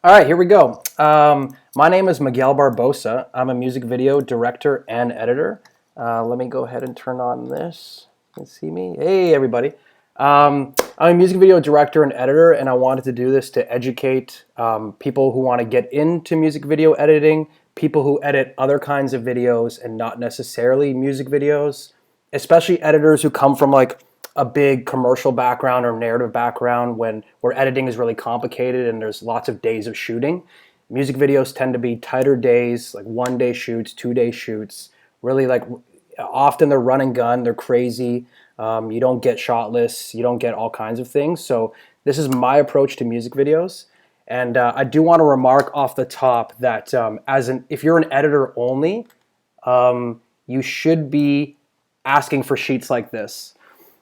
All right, here we go. My name is Miguel Barbosa. I'm a music video director and editor. Let me go ahead and turn on this. You can see me. Hey, everybody. I'm a music video director and editor, and I wanted to do this to educate people who want to get into music video editing, people who edit other kinds of videos and not necessarily music videos, especially editors who come from like a big commercial background or narrative background where editing is really complicated and there's lots of days of shooting. Music videos tend to be tighter days, like 1-day shoots, 2-day shoots. Really, like often they're run and gun, they're crazy. You don't get shot lists, you don't get all kinds of things. So this is my approach to music videos. And I do want to remark off the top that if you're an editor only, you should be asking for sheets like this.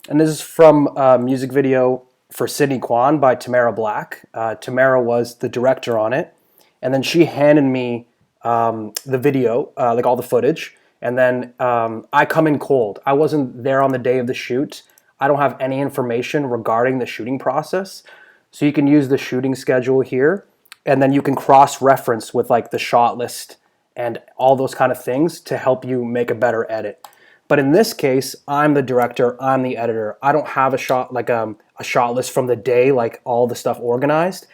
And this is from a music video for Sydney Kwan by Tamara Black. Tamara was the director on it. And then she handed me the video, like all the footage. And then I come in cold. I wasn't there on the day of the shoot. I don't have any information regarding the shooting process. So you can use the shooting schedule here. And then you can cross-reference with like the shot list and all those kind of things to help you make a better edit. But in this case, I'm the director, I'm the editor. I don't have a shot list from the day, like all the stuff organized.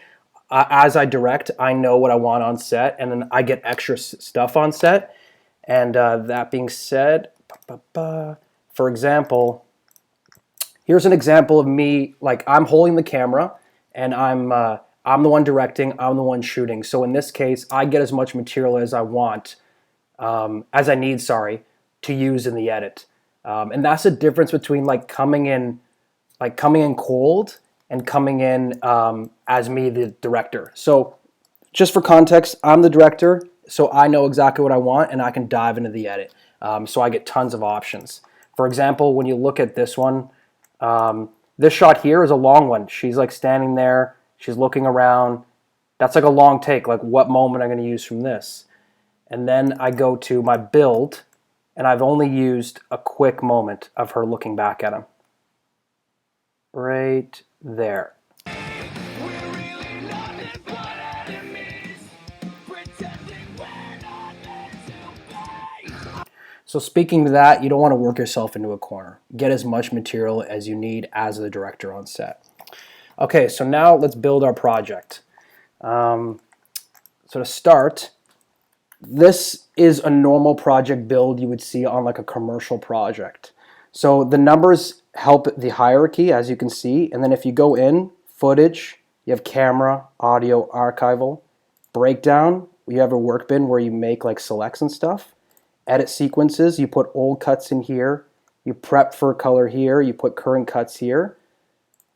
As I direct, I know what I want on set, and then I get extra stuff on set. And that being said, for example, here's an example of me, like I'm holding the camera, and I'm the one directing, I'm the one shooting. So in this case, I get as much material as I want, as I need, to use in the edit. And that's the difference between like coming in cold and coming in as me, the director. So just for context, I'm the director, so I know exactly what I want and I can dive into the edit. So I get tons of options. For example, when you look at this one, this shot here is a long one. She's like standing there, she's looking around. That's like a long take, like what moment I'm gonna use from this? And then I go to my build, and I've only used a quick moment of her looking back at him. Right there. So speaking to that, you don't want to work yourself into a corner. Get as much material as you need as the director on set. Okay, so now let's build our project. So to start, this is a normal project build you would see on like a commercial project. So the numbers help the hierarchy, as you can see. And then if you go in, footage, you have camera, audio, archival, breakdown, you have a work bin where you make like selects and stuff. Edit sequences, you put old cuts in here. You prep for color here, you put current cuts here.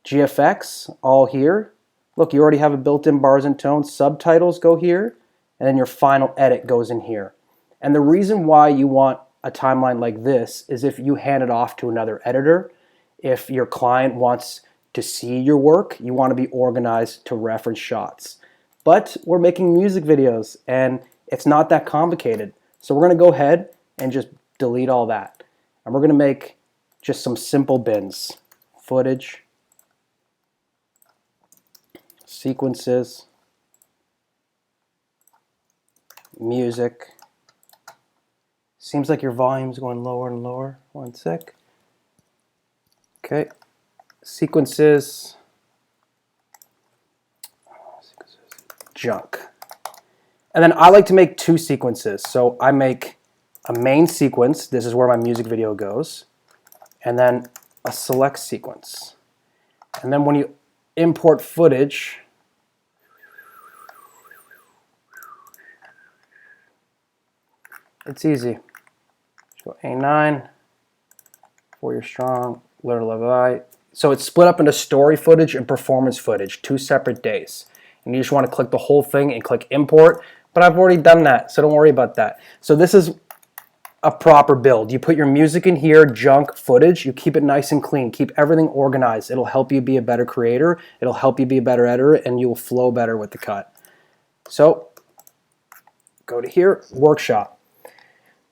GFX, all here. Look, you already have a built-in bars and tones. Subtitles go here. And then your final edit goes in here. And the reason why you want a timeline like this is if you hand it off to another editor, if your client wants to see your work, you want to be organized to reference shots. But we're making music videos and it's not that complicated. So we're going to go ahead and just delete all that. And we're going to make just some simple bins. Footage, sequences, music. Seems like your volume's going lower and lower. One sec. Okay. Sequences. Junk. And then I like to make two sequences. So I make a main sequence. This is where my music video goes. And then a select sequence. And then when you import footage, it's easy. Go A9, for your strong, little of I. So it's split up into story footage and performance footage, 2 separate days. And you just want to click the whole thing and click import, but I've already done that, so don't worry about that. So this is a proper build. You put your music in here, junk, footage, you keep it nice and clean, keep everything organized. It'll help you be a better creator, it'll help you be a better editor, and you will flow better with the cut. So go to here, workshop.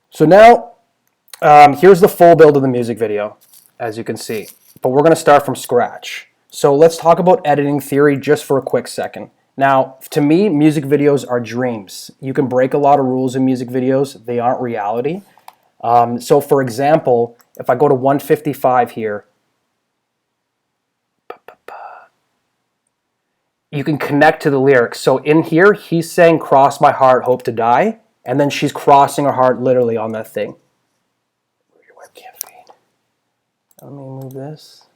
So now, here's the full build of the music video, as you can see. But we're going to start from scratch. So let's talk about editing theory just for a quick second. Now, to me, music videos are dreams. You can break a lot of rules in music videos. They aren't reality. So for example, if I go to 155 here, you can connect to the lyrics. So in here, he's saying, cross my heart, hope to die. And then she's crossing her heart literally on that thing. Where's your webcam feed? Let me move this.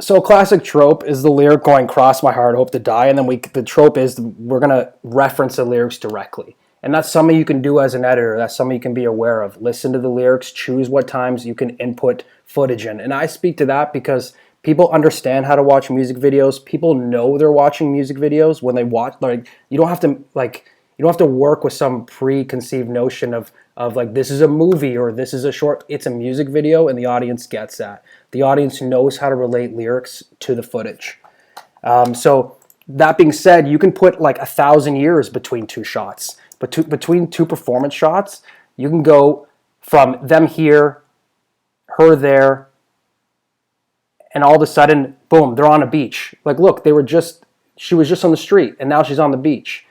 So a classic trope is the lyric going, cross my heart, hope to die, and then the trope is we're going to reference the lyrics directly. And that's something you can do as an editor. That's something you can be aware of. Listen to the lyrics, choose what times you can input footage in. And I speak to that because people understand how to watch music videos. People know they're watching music videos when they watch. Like, you don't have to work with some preconceived notion of like, this is a movie or this is a short. It's a music video, and the audience gets that. The audience knows how to relate lyrics to the footage. So that being said, you can put like 1,000 years between two shots. But between two performance shots, you can go from them here, her there, and all of a sudden, boom, they're on a beach. Like, look, she was just on the street, and now she's on the beach.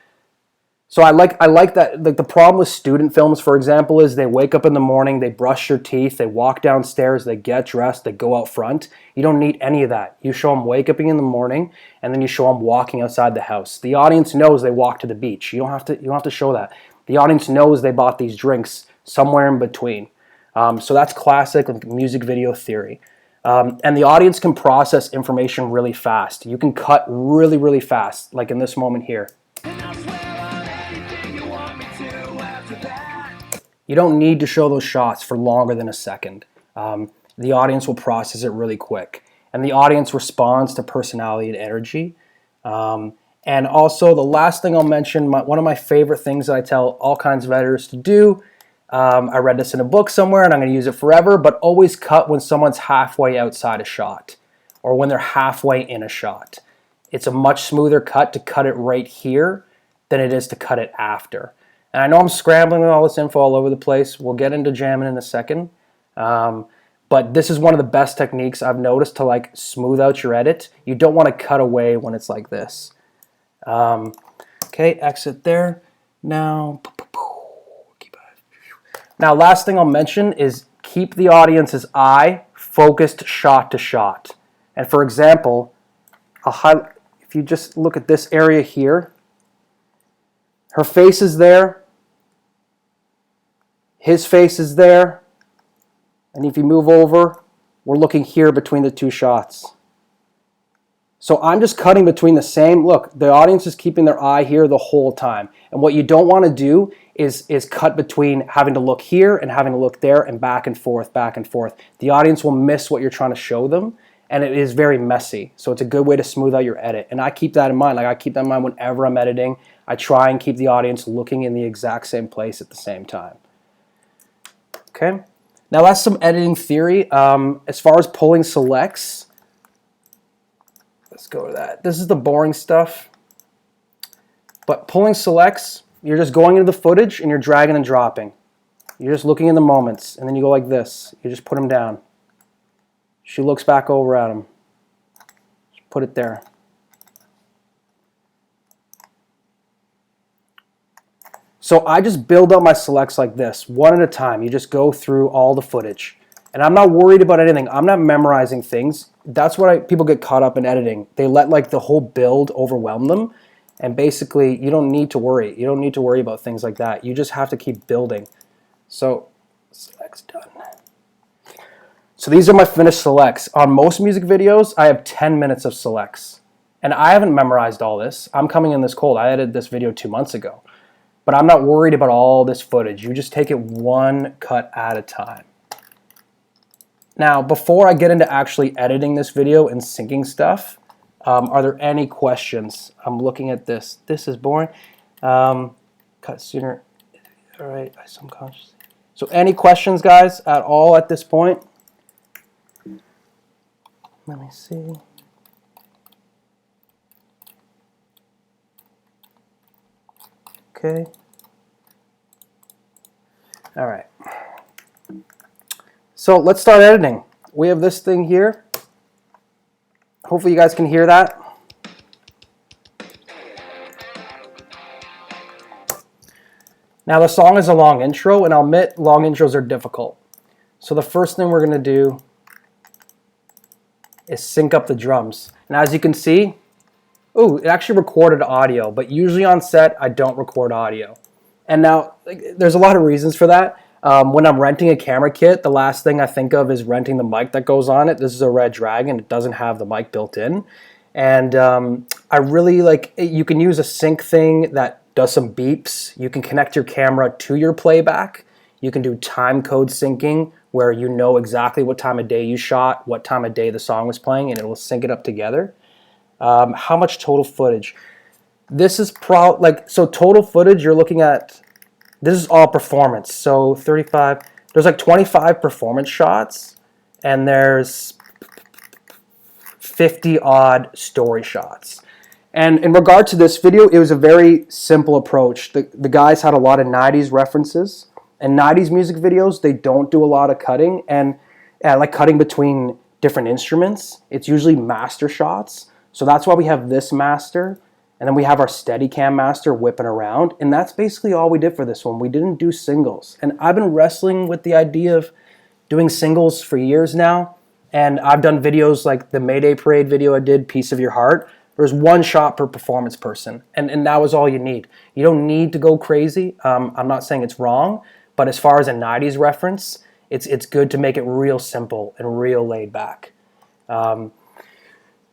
So I like that. Like, the problem with student films, for example, is they wake up in the morning, they brush their teeth, they walk downstairs, they get dressed, they go out front. You don't need any of that. You show them wake up in the morning, and then you show them walking outside the house. The audience knows they walk to the beach. You don't have to show that. The audience knows they bought these drinks somewhere in between. So that's classic music video theory. And the audience can process information really fast. You can cut really, really fast, like in this moment here. You don't need to show those shots for longer than a second. The audience will process it really quick. And the audience responds to personality and energy. And also, the last thing I'll mention, one of my favorite things that I tell all kinds of editors to do, I read this in a book somewhere and I'm going to use it forever, but always cut when someone's halfway outside a shot or when they're halfway in a shot. It's a much smoother cut to cut it right here than it is to cut it after. And I know I'm scrambling with all this info all over the place. We'll get into jamming in a second. But this is one of the best techniques I've noticed to like smooth out your edit. You don't want to cut away when it's like this. Okay, exit there. Now, last thing I'll mention is keep the audience's eye focused shot to shot. And for example, if you just look at this area here, her face is there, his face is there, and if you move over, we're looking here between the two shots. So I'm just cutting between the same, look, the audience is keeping their eye here the whole time. And what you don't want to do is cut between having to look here and having to look there and back and forth, back and forth. The audience will miss what you're trying to show them, and it is very messy. So it's a good way to smooth out your edit. And I keep that in mind. Like, I keep that in mind whenever I'm editing. I try and keep the audience looking in the exact same place at the same time. Okay, now that's some editing theory. As far as pulling selects, let's go to that. This is the boring stuff. But pulling selects, you're just going into the footage and you're dragging and dropping. You're just looking in the moments, and then you go like this. You just put them down. She looks back over at him. Just put it there. So I just build up my selects like this, one at a time. You just go through all the footage. And I'm not worried about anything. I'm not memorizing things. That's what people get caught up in editing. They let like the whole build overwhelm them. And basically, you don't need to worry. You don't need to worry about things like that. You just have to keep building. So, selects done. So these are my finished selects. On most music videos, I have 10 minutes of selects. And I haven't memorized all this. I'm coming in this cold. I edited this video 2 months ago. But I'm not worried about all this footage. You just take it one cut at a time. Now, before I get into actually editing this video and syncing stuff, are there any questions? I'm looking at this. This is boring. Cut sooner. All right, I subconsciously. So any questions, guys, at all at this point? Let me see. Okay. All right. So let's start editing. We have this thing here. Hopefully you guys can hear that. Now the song is a long intro, and I'll admit long intros are difficult. So the first thing we're going to do is sync up the drums. And as you can see, ooh, it actually recorded audio, but usually on set I don't record audio. And now there's a lot of reasons for that. When I'm renting a camera kit, the last thing I think of is renting the mic that goes on it. This is a Red Dragon. It doesn't have the mic built in. And I really like, you can use a sync thing that does some beeps. You can connect your camera to your playback. You can do time code syncing where you know exactly what time of day you shot, what time of day the song was playing, and it will sync it up together. How much total footage? This is so total footage, you're looking at, this is all performance. So 35, there's like 25 performance shots, and there's 50 odd story shots. And in regard to this video, it was a very simple approach. The guys had a lot of 90s references, and 90s music videos, they don't do a lot of cutting, and like cutting between different instruments. It's usually master shots. So that's why we have this master, and then we have our Steadicam master whipping around, and that's basically all we did for this one. We didn't do singles. And I've been wrestling with the idea of doing singles for years now, and I've done videos like the Mayday Parade video I did, Piece of Your Heart. There's one shot per performance person, and that was all you need. You don't need to go crazy. I'm not saying it's wrong, but as far as a 90s reference, it's good to make it real simple and real laid back.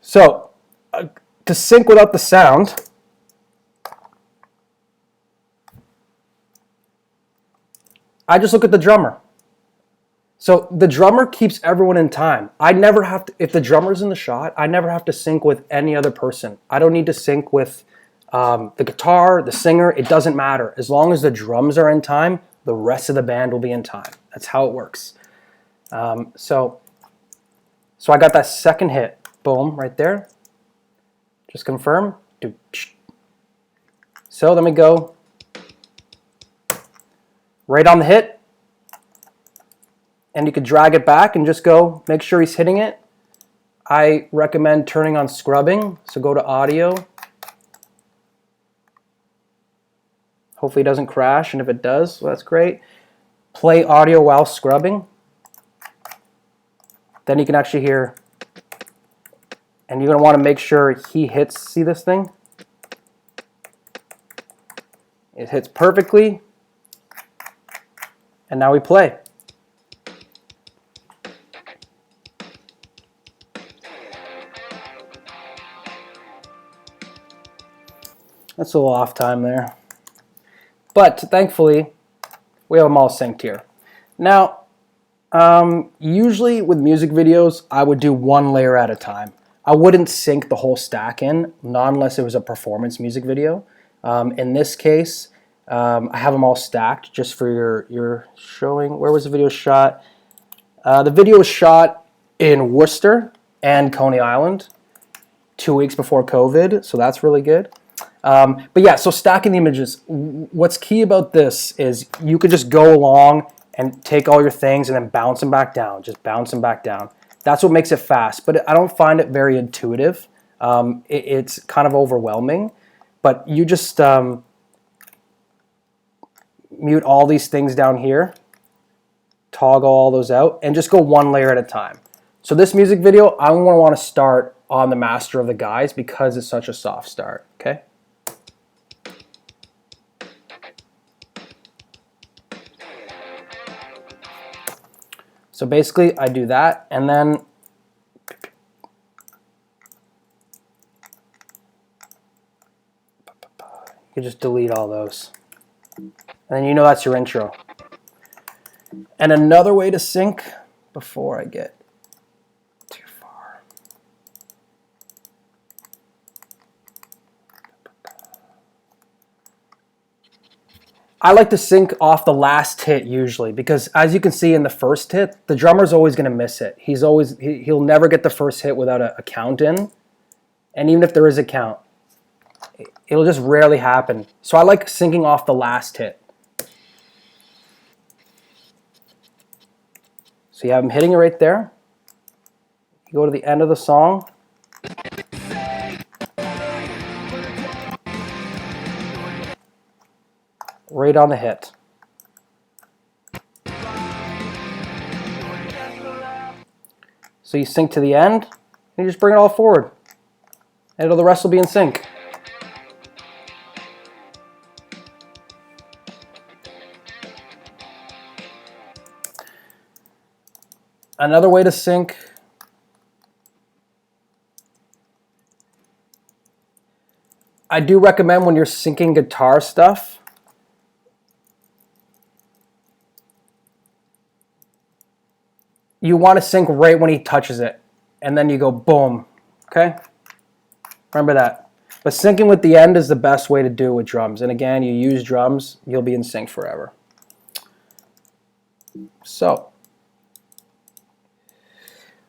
So to sync without the sound, I just look at the drummer. So the drummer keeps everyone in time. I never have to, if the drummer's in the shot, I never have to sync with any other person. I don't need to sync with the guitar, the singer. It doesn't matter. As long as the drums are in time, the rest of the band will be in time. That's how it works. So I got that second hit. Boom, right there. Just confirm. So let me go right on the hit. And you could drag it back and just go make sure he's hitting it. I recommend turning on scrubbing. So go to audio. Hopefully it doesn't crash, and if it does, well, that's great. Play audio while scrubbing. Then you can actually hear, and you're going to want to make sure he hits, see this thing? It hits perfectly. And now we play. That's a little off time there. But thankfully, we have them all synced here. Now, usually with music videos, I would do one layer at a time. I wouldn't sync the whole stack in, not unless it was a performance music video. In this case, I have them all stacked just for your showing. Where was the video shot? The video was shot in Worcester and Coney Island 2 weeks before COVID, so that's really good. But yeah, so stacking the images. What's key about this is you could just go along and take all your things and then bounce them back down. Just bounce them back down. That's what makes it fast, but I don't find it very intuitive. It's kind of overwhelming, but you just mute all these things down here, toggle all those out, and just go one layer at a time. So this music video, I'm going to want to start on the master of the guys because it's such a soft start, okay? So basically, I do that, and then you just delete all those. And then you know that's your intro. And another way to sync, before I get too far. I like to sync off the last hit usually, because as you can see in the first hit, the drummer's always going to miss it. He'll never get the first hit without a count in. And even if there is a count, It'll just rarely happen. So I like syncing off the last hit. So you have them hitting it right there. You go to the end of the song. Right on the hit. So you sync to the end, and you just bring it all forward. And the rest will be in sync. Another way to sync, I do recommend when you're syncing guitar stuff, you want to sync right when he touches it, and then you go boom, okay? Remember that. But syncing with the end is the best way to do it with drums. And again, you use drums, you'll be in sync forever. So,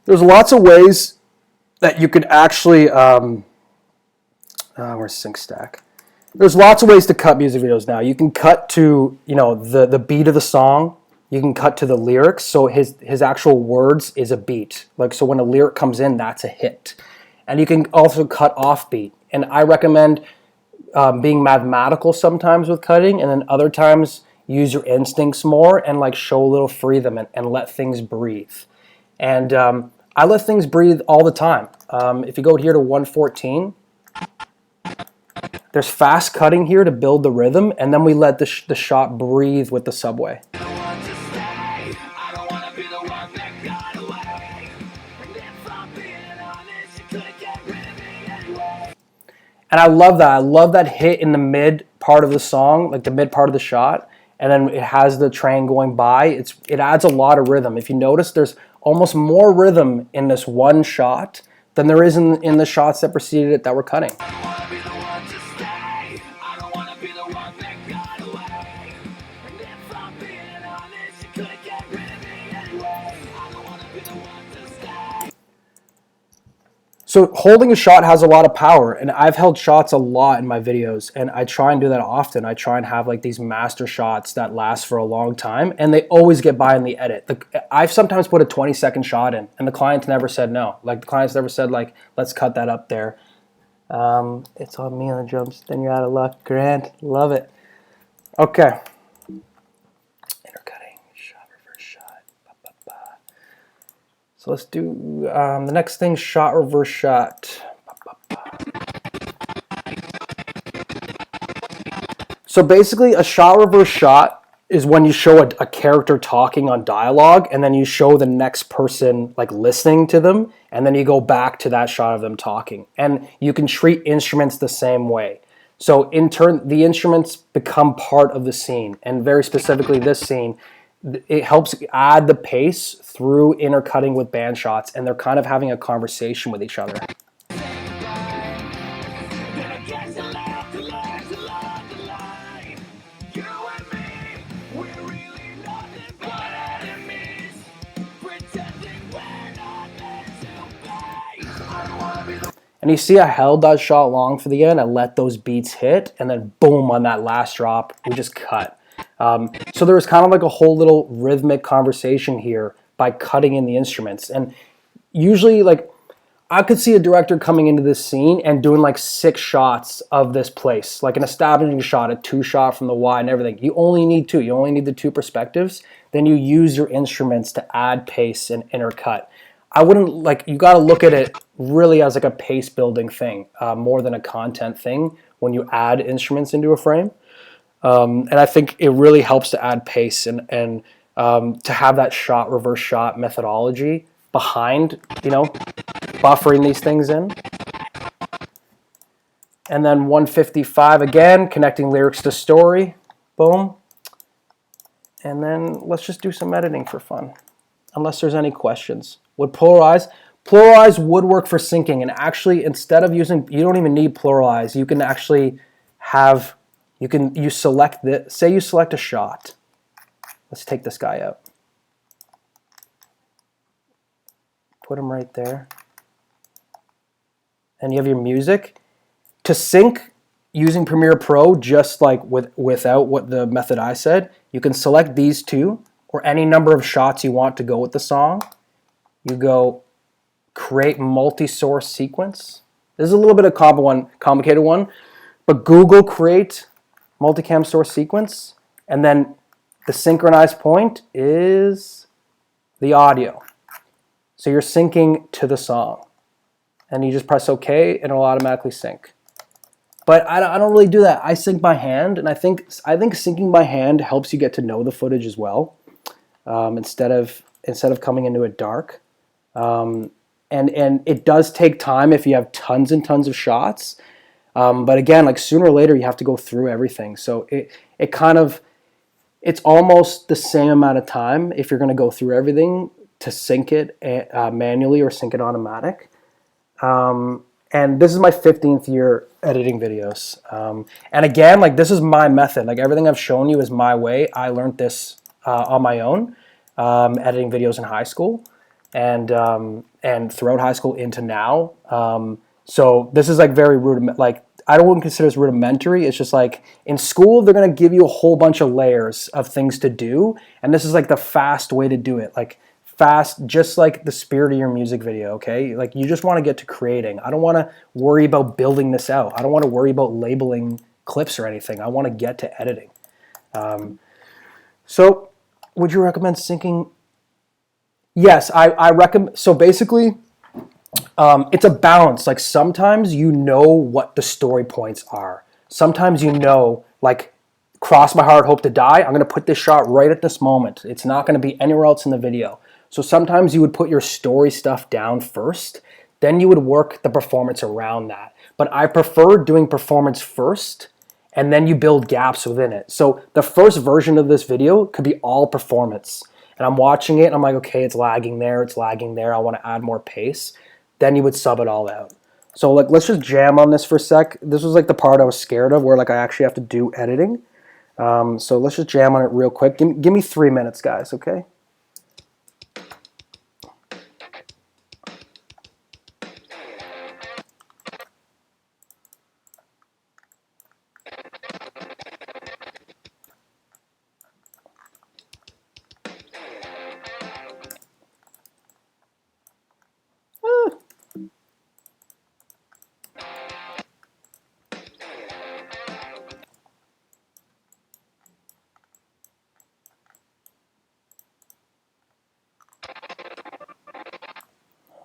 there's lots of ways that you could actually, where's sync stack? There's lots of ways to cut music videos now. You can cut to, the beat of the song. You can cut to the lyrics, so his actual words is a beat. Like, so when a lyric comes in, that's a hit. And you can also cut off beat. And I recommend being mathematical sometimes with cutting, and then other times use your instincts more and like show a little freedom and let things breathe. And I let things breathe all the time. If you go here to 114, there's fast cutting here to build the rhythm, and then we let the shot breathe with the subway. And I love that. I love that hit in the mid part of the song, like the mid part of the shot, and then it has the train going by. It adds a lot of rhythm. If you notice, there's almost more rhythm in this one shot than there is in the shots that preceded it that we're cutting. So holding a shot has a lot of power, and I've held shots a lot in my videos, and I try and do that often. I try and have like these master shots that last for a long time, and they always get by in the edit. I've sometimes put a 20-second shot in, and the client never said no. Like the clients never said like, let's cut that up there. It's on me on the drums, then you're out of luck. Grant, love it. Okay. Intercutting, shot, reverse shot. Ba, ba, ba. So let's do the next thing, shot, reverse shot. So basically a shot, reverse shot is when you show a character talking on dialogue, and then you show the next person like listening to them, and then you go back to that shot of them talking. And you can treat instruments the same way. So in turn, the instruments become part of the scene, and very specifically this scene, it helps add the pace through intercutting with band shots, and they're kind of having a conversation with each other. And you see I held that shot long for the end, I let those beats hit, and then boom, on that last drop, we just cut. So there was kind of like a whole little rhythmic conversation here by cutting in the instruments. And usually, like, I could see a director coming into this scene and doing like 6 shots of this place, like an establishing shot, a 2 shot from the wide and everything. You only need 2. You only need the 2 perspectives. Then you use your instruments to add pace and intercut. I wouldn't like, you got to look at it really as like a pace building thing, more than a content thing when you add instruments into a frame. And I think it really helps to add pace and to have that shot, reverse shot methodology behind, buffering these things in. And then 155 again, connecting lyrics to story. Boom. And then let's just do some editing for fun, unless there's any questions. Would pluralize? Pluralize would work for syncing, and actually instead of using, you don't even need pluralize. You can actually have, you select this, say you select a shot. Let's take this guy out. Put him right there. And you have your music. To sync, using Premiere Pro, just like without what the method I said, you can select these two or any number of shots you want to go with the song. You go create multi-source sequence. This is a little bit of complicated one, but Google create multicam source sequence, and then the synchronized point is the audio. So you're syncing to the song, and you just press OK, and it'll automatically sync. But I don't really do that. I sync by hand, and I think syncing by hand helps you get to know the footage as well, instead of coming into it dark. And it does take time if you have tons and tons of shots. But again, like sooner or later, you have to go through everything. So it's almost the same amount of time if you're going to go through everything to sync it manually or sync it automatic. And this is my 15th year editing videos. And again, like this is my method. Like everything I've shown you is my way. I learned this on my own, editing videos in high school and throughout high school into now. So this is like very like I don't consider this rudimentary. It's just like in school, they're going to give you a whole bunch of layers of things to do. And this is like the fast way to do it. Like fast, just like the spirit of your music video, okay? Like you just want to get to creating. I don't want to worry about building this out. I don't want to worry about labeling clips or anything. I want to get to editing. So would you recommend syncing? Yes, I recommend. So basically, it's a balance. Like sometimes you know what the story points are. Sometimes you know, like, cross my heart, hope to die. I'm going to put this shot right at this moment. It's not going to be anywhere else in the video. So sometimes you would put your story stuff down first, then you would work the performance around that. But I prefer doing performance first, and then you build gaps within it. So the first version of this video could be all performance. And I'm watching it, and I'm like, okay, it's lagging there, I want to add more pace. Then you would sub it all out. So like, let's just jam on this for a sec. This was like the part I was scared of, where like I actually have to do editing. So let's just jam on it real quick. Give me 3 minutes, guys, okay?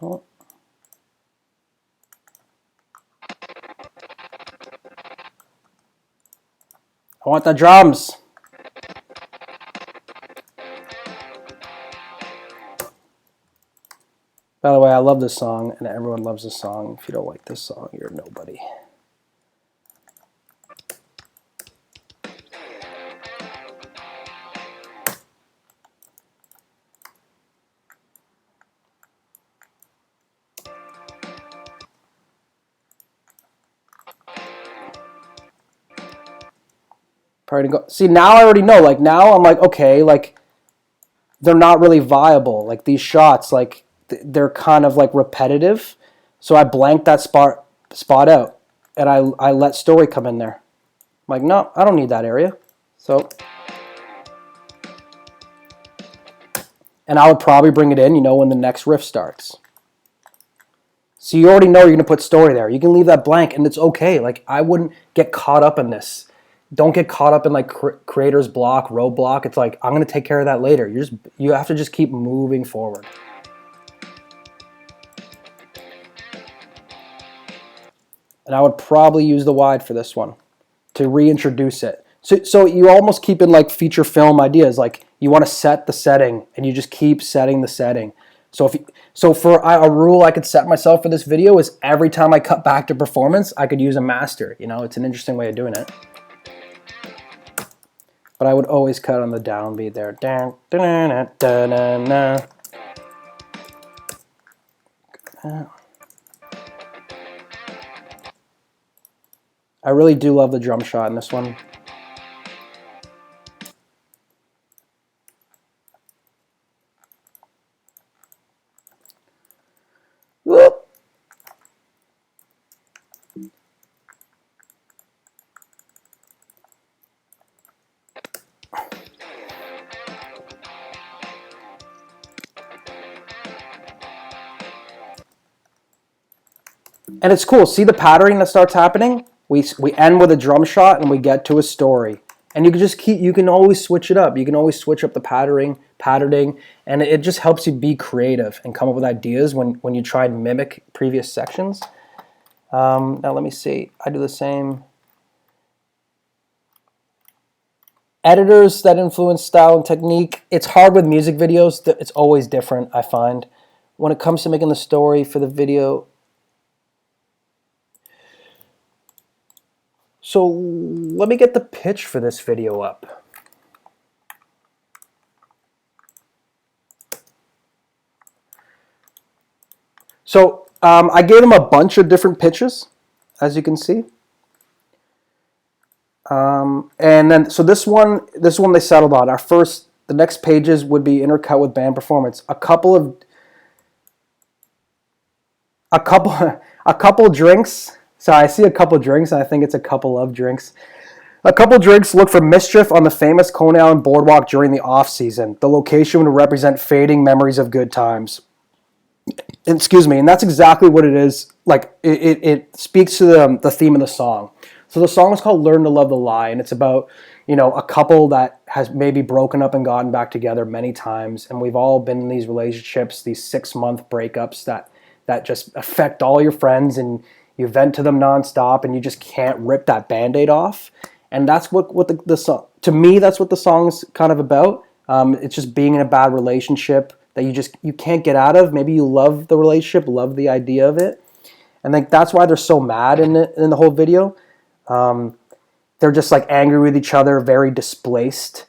Oh. I want the drums. By the way, I love this song, and everyone loves this song. If you don't like this song, you're nobody. Probably go. See, now I already know. Like now, I'm like, okay, like they're not really viable. Like these shots, like they're kind of like repetitive. So I blanked that spot out, and I let story come in there. I'm like, no, I don't need that area. So, and I would probably bring it in, you know, when the next riff starts. So you already know you're gonna put story there. You can leave that blank, and it's okay. Like I wouldn't get caught up in this. Don't get caught up in like creator's block, roadblock. It's like I'm gonna take care of that later. You have to just keep moving forward. And I would probably use the wide for this one to reintroduce it. So you almost keep in like feature film ideas. Like you want to set the setting, and you just keep setting the setting. So for a rule I could set myself for this video is every time I cut back to performance, I could use a master. You know, it's an interesting way of doing it. But I would always cut on the downbeat there. I really do love the drum shot in this one. Whoop. And it's cool. See the patterning that starts happening? We end with a drum shot and we get to a story. And you can just keep, you can always switch it up. You can always switch up the patterning, and it just helps you be creative and come up with ideas when you try and mimic previous sections. Now let me see. I do the same. Editors that influence style and technique. It's hard with music videos. It's always different, I find. When it comes to making the story for the video. So let me get the pitch for this video up. So I gave them a bunch of different pitches, as you can see. And then, so this one they settled on. The next pages would be intercut with band performance. A couple drinks. Sorry, I see a couple drinks, and I think it's a couple of drinks. A couple drinks look for mischief on the famous Coney Island boardwalk during the off season. The location would represent fading memories of good times. Excuse me, and that's exactly what it is. Like it speaks to the theme of the song. So the song is called "Learn to Love the Lie," and it's about, you know, a couple that has maybe broken up and gotten back together many times, and we've all been in these relationships, these 6-month breakups that just affect all your friends, and you vent to them nonstop, and you just can't rip that Band-Aid off. And that's what the song, to me, that's what the song's kind of about. It's just being in a bad relationship that you can't get out of. Maybe you love the relationship, love the idea of it, and like that's why they're so mad in the whole video. They're just like angry with each other, very displaced.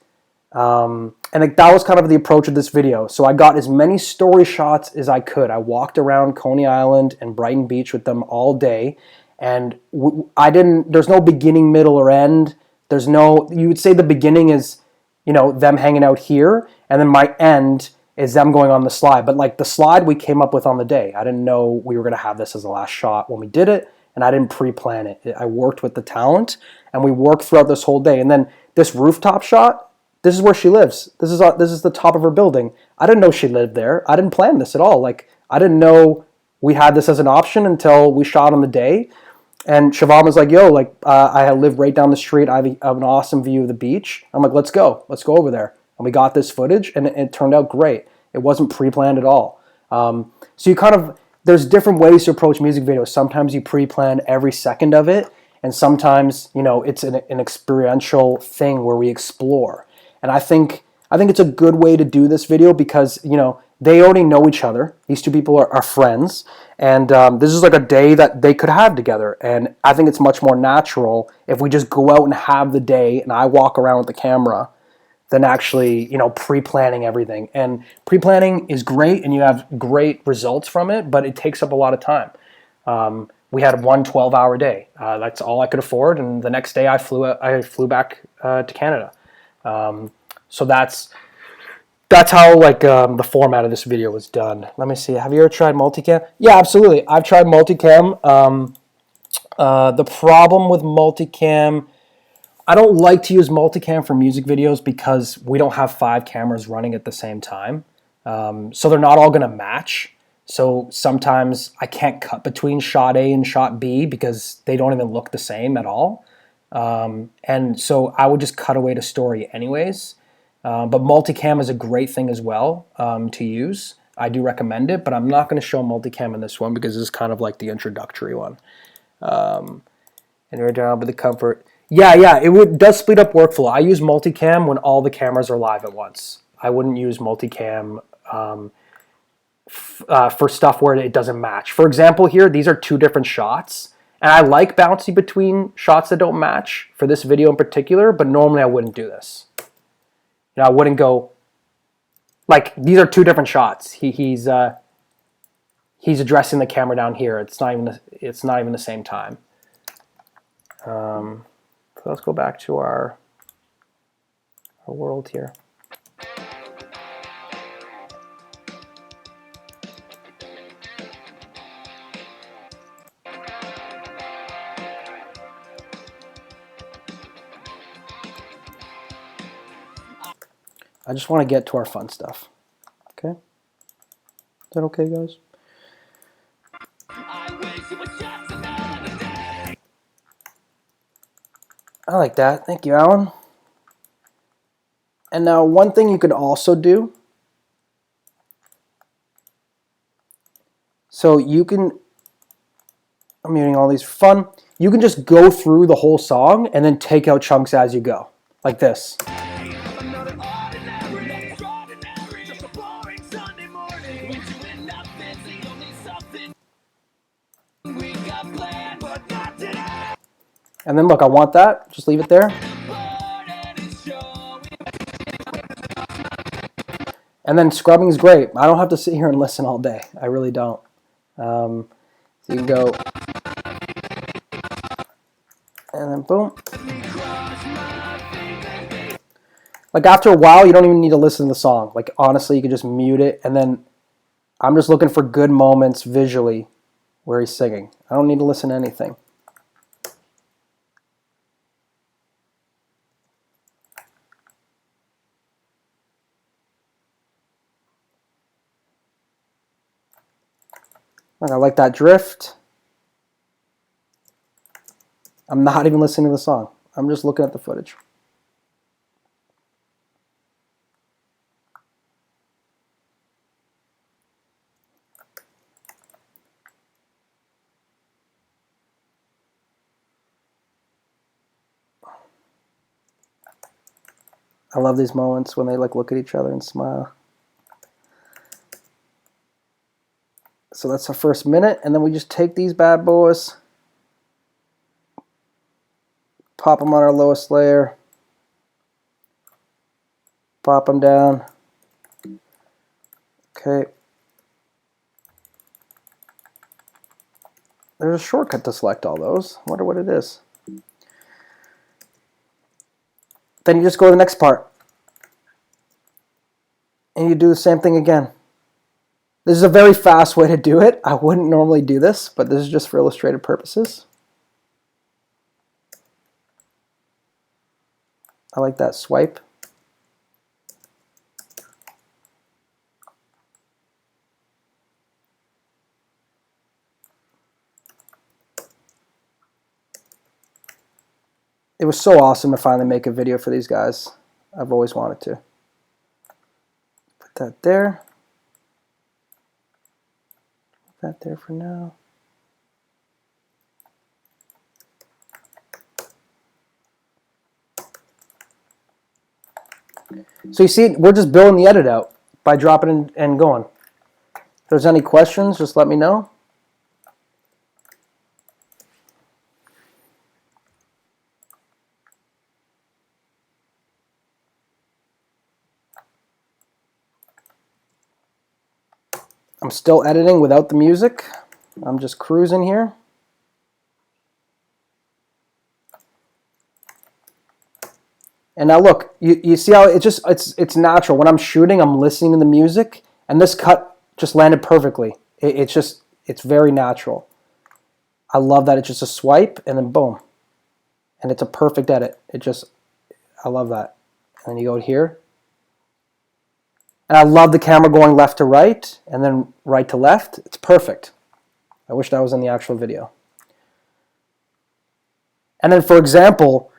And like that was kind of the approach of this video. So I got as many story shots as I could. I walked around Coney Island and Brighton Beach with them all day, and there's no beginning, middle, or end. You would say the beginning is, you know, them hanging out here, and then my end is them going on the slide. But like the slide we came up with on the day. I didn't know we were going to have this as the last shot when we did it, and I didn't pre-plan it. I worked with the talent, and we worked throughout this whole day. And then this rooftop shot, this is where she lives. This is the top of her building. I didn't know she lived there. I didn't plan this at all. Like, I didn't know we had this as an option until we shot on the day. And Siobhan was like, yo, like, I live right down the street. I have an awesome view of the beach. I'm like, let's go over there. And we got this footage, and it turned out great. It wasn't pre-planned at all. So you kind of, there's different ways to approach music videos. Sometimes you pre-plan every second of it, and sometimes, you know, it's an experiential thing where we explore. And I think it's a good way to do this video because, you know, they already know each other. These two people are friends, and this is like a day that they could have together. And I think it's much more natural if we just go out and have the day, and I walk around with the camera, than actually, you know, pre-planning everything. And pre-planning is great, and you have great results from it, but it takes up a lot of time. We had one 12-hour day. That's all I could afford, and the next day I flew back to Canada. So that's how like the format of this video was done. Let me see. Have you ever tried multicam? Yeah, absolutely. I've tried multicam. The problem with multicam, I don't like to use multicam for music videos because we don't have 5 cameras running at the same time. So they're not all going to match. So sometimes I can't cut between shot A and shot B because they don't even look the same at all. And so I would just cut away to story anyways. But multicam is a great thing as well to use. I do recommend it, but I'm not going to show multicam in this one because this is kind of like the introductory one. And we're down with the comfort. Yeah, does speed up workflow. I use multicam when all the cameras are live at once. I wouldn't use multicam for stuff where it doesn't match. For example, here, these are 2 different shots. And I like bouncing between shots that don't match for this video in particular, but normally I wouldn't do this. You know, I wouldn't go, like, these are 2 different shots. He's addressing the camera down here. It's not even the same time. So let's go back to our world here. I just want to get to our fun stuff. Okay? Is that okay, guys? I like that. Thank you, Alan. And now one thing you could also do, so you can, I'm muting all these for fun, you can just go through the whole song and then take out chunks as you go, like this. And then look, I want that, just leave it there. And then scrubbing is great. I don't have to sit here and listen all day. I really don't. So you can go, and then boom. Like after a while, you don't even need to listen to the song. Like honestly, you can just mute it, and then I'm just looking for good moments visually where he's singing. I don't need to listen to anything. Like I like that drift. I'm not even listening to the song. I'm just looking at the footage. I love these moments when they like look at each other and smile. So that's our first minute, and then we just take these bad boys, pop them on our lowest layer, pop them down. Okay. There's a shortcut to select all those. I wonder what it is. Then you just go to the next part. And you do the same thing again. This is a very fast way to do it. I wouldn't normally do this, but this is just for illustrative purposes. I like that swipe. It was so awesome to finally make a video for these guys. I've always wanted to. Put that there. Put that there for now. So you see, we're just building the edit out by dropping in and going. If there's any questions, just let me know. I'm still editing without the music. I'm just cruising here. And now look, you see how it's natural. When I'm shooting, I'm listening to the music, and this cut just landed perfectly. It's very natural. I love that it's just a swipe, and then boom. And it's a perfect edit. I love that. And then you go here. And I love the camera going left to right, and then right to left. It's perfect. I wish that was in the actual video. And then, for example,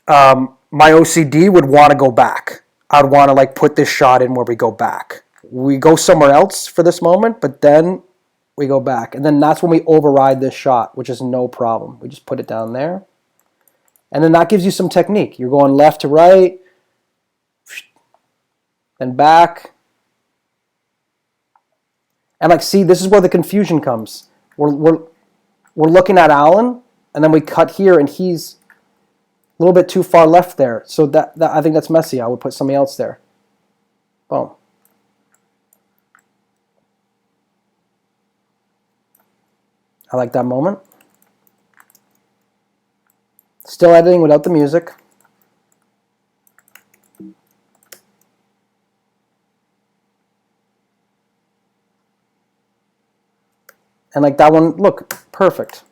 my OCD would want to go back. I'd want to like put this shot in where we go back. We go somewhere else for this moment, but then we go back. And then that's when we override this shot, which is no problem. We just put it down there. And then that gives you some technique. You're going left to right, then back. And like, see, this is where the confusion comes. We're looking at Alan, and then we cut here, and he's a little bit too far left there. So that I think that's messy. I would put somebody else there. Boom. I like that moment. Still editing without the music. And like that one, look, perfect.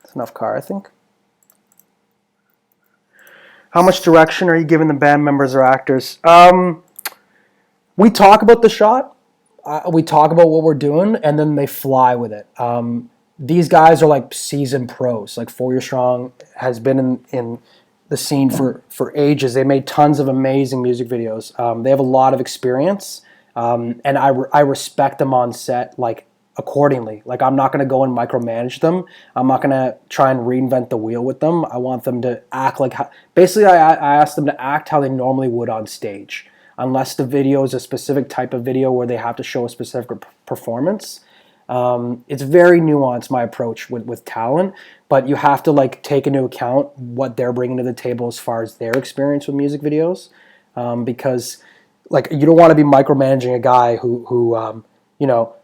That's enough car, I think. How much direction are you giving the band members or actors? We talk about the shot. We talk about what we're doing, and then they fly with it. these guys are like seasoned pros. Like 4 Year Strong has been in the scene for ages. They made tons of amazing music videos. They have a lot of experience, and I respect them on set like accordingly. Like I'm not going to go and micromanage them. I'm not going to try and reinvent the wheel with them. I want them to act like how, basically I asked them to act how they normally would on stage, unless the video is a specific type of video where they have to show a specific performance. It's very nuanced, my approach with talent, but you have to like take into account what they're bringing to the table as far as their experience with music videos, because like you don't want to be micromanaging a guy who you know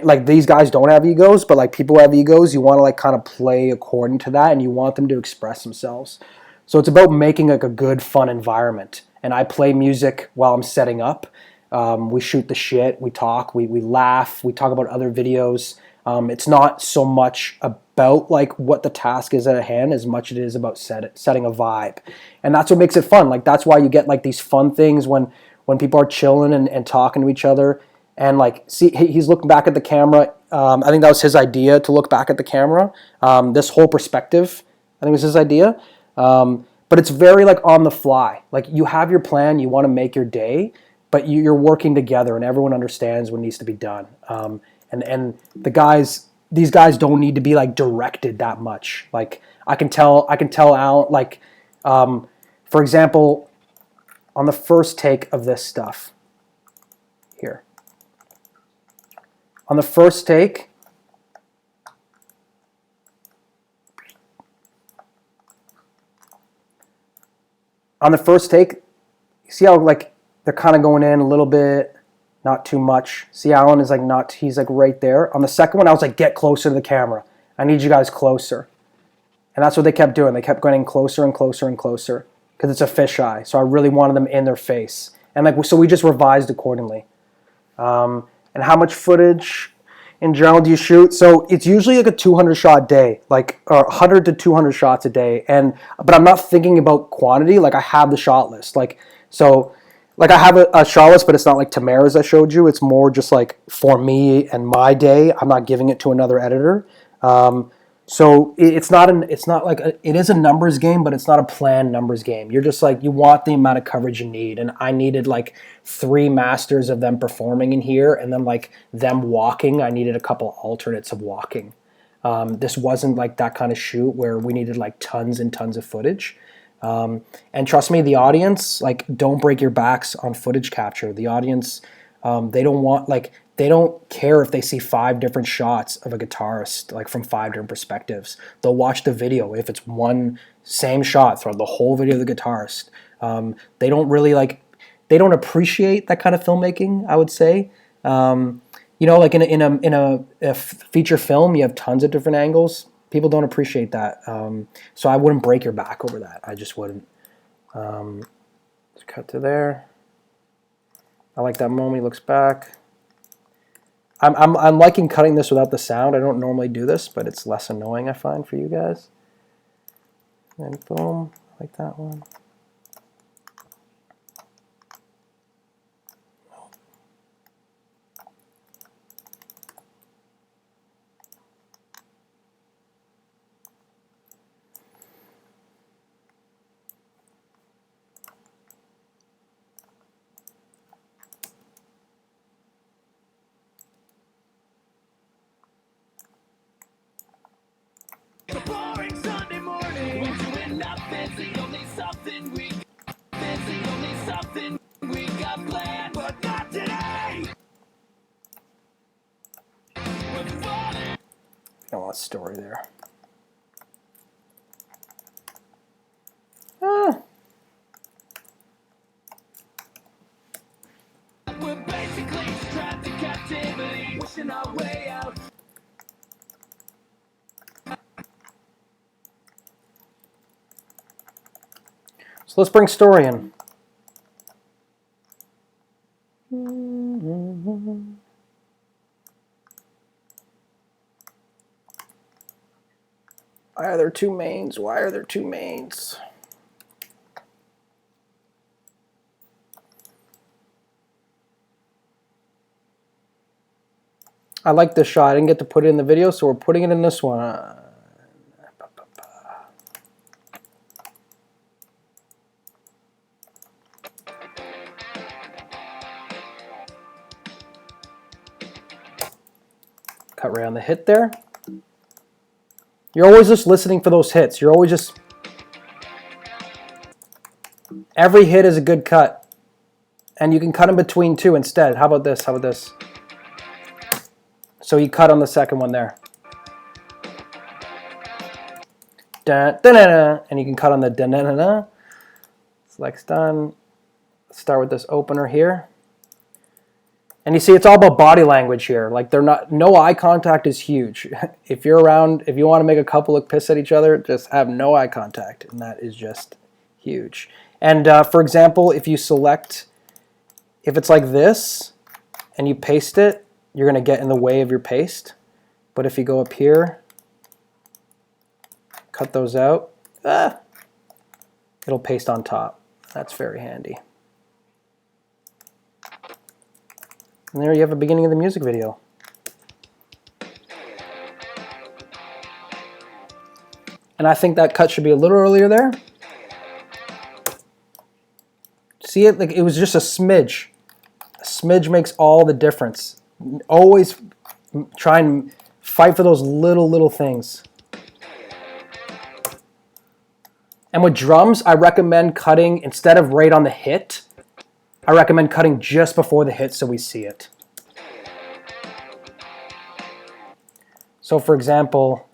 like these guys don't have egos, but like people who have egos, you want to like kind of play according to that, and you want them to express themselves. So it's about making like a good, fun environment. And I play music while I'm setting up. We shoot the shit, we talk, we laugh, we talk about other videos. It's not so much about like what the task is at hand as much as it is about setting a vibe. And that's what makes it fun. Like that's why you get like these fun things when people are chilling and talking to each other. And like, see, he's looking back at the camera. I think that was his idea to look back at the camera. This whole perspective, I think was his idea. But it's very like on the fly. Like you have your plan, you want to make your day, but you're working together, and everyone understands what needs to be done. And these guys don't need to be like directed that much. Like I can tell Al, like, for example, on the first take of this stuff here, on the first take, you see how like they're kind of going in a little bit, not too much. See, Alan is like not, he's like right there. On the second one, I was like, get closer to the camera. I need you guys closer. And that's what they kept doing. They kept getting closer and closer and closer because it's a fisheye. So I really wanted them in their face. And like, so we just revised accordingly. And how much footage in general do you shoot? So it's usually like a 200 shot day, like 100 to 200 shots a day. But I'm not thinking about quantity. Like I have the shot list. Like, so like I have a shot list, but it's not like Tamara's I showed you. It's more just like for me and my day. I'm not giving it to another editor. So it's not like it is a numbers game, but it's not a planned numbers game. You're just like, you want the amount of coverage you need. And I needed like 3 masters of them performing in here, and then like them walking. I needed a couple alternates of walking. This wasn't like that kind of shoot where we needed like tons and tons of footage. And trust me, the audience, like, don't break your backs on footage capture. The audience, they don't care if they see 5 different shots of a guitarist, like from 5 different perspectives. They'll watch the video if it's one same shot throughout the whole video of the guitarist. They don't really they don't appreciate that kind of filmmaking, I would say. Like in a feature film, you have tons of different angles. People don't appreciate that. So I wouldn't break your back over that. I just wouldn't. Let's cut to there. I like that moment. He looks back. I'm liking cutting this without the sound. I don't normally do this, but it's less annoying, I find, for you guys. And boom, I like that one. I want a story there. We're basically trapped in captivity, wishing our way out. So let's bring story in. Why are there 2 mains? Why are there 2 mains? I like this shot. I didn't get to put it in the video, so we're putting it in this one. Cut right on the hit there. You're always just listening for those hits. You're always just... Every hit is a good cut. And you can cut in between too instead. How about this? How about this? So you cut on the second one there. Da, da, da, da, and you can cut on the da, da, da, da. Select's done. Let's start with this opener here. And you see, it's all about body language here. Like, no eye contact is huge. If you're around, if you want to make a couple look pissed at each other, just have no eye contact, and that is just huge. And for example, if you select, if it's like this, and you paste it, you're going to get in the way of your paste. But if you go up here, cut those out, it'll paste on top. That's very handy. And there you have the beginning of the music video. And I think that cut should be a little earlier there. See it? Like, it was just a smidge. A smidge makes all the difference. Always try and fight for those little things. And with drums, I recommend cutting, instead of right on the hit, I recommend cutting just before the hit so we see it. So for example,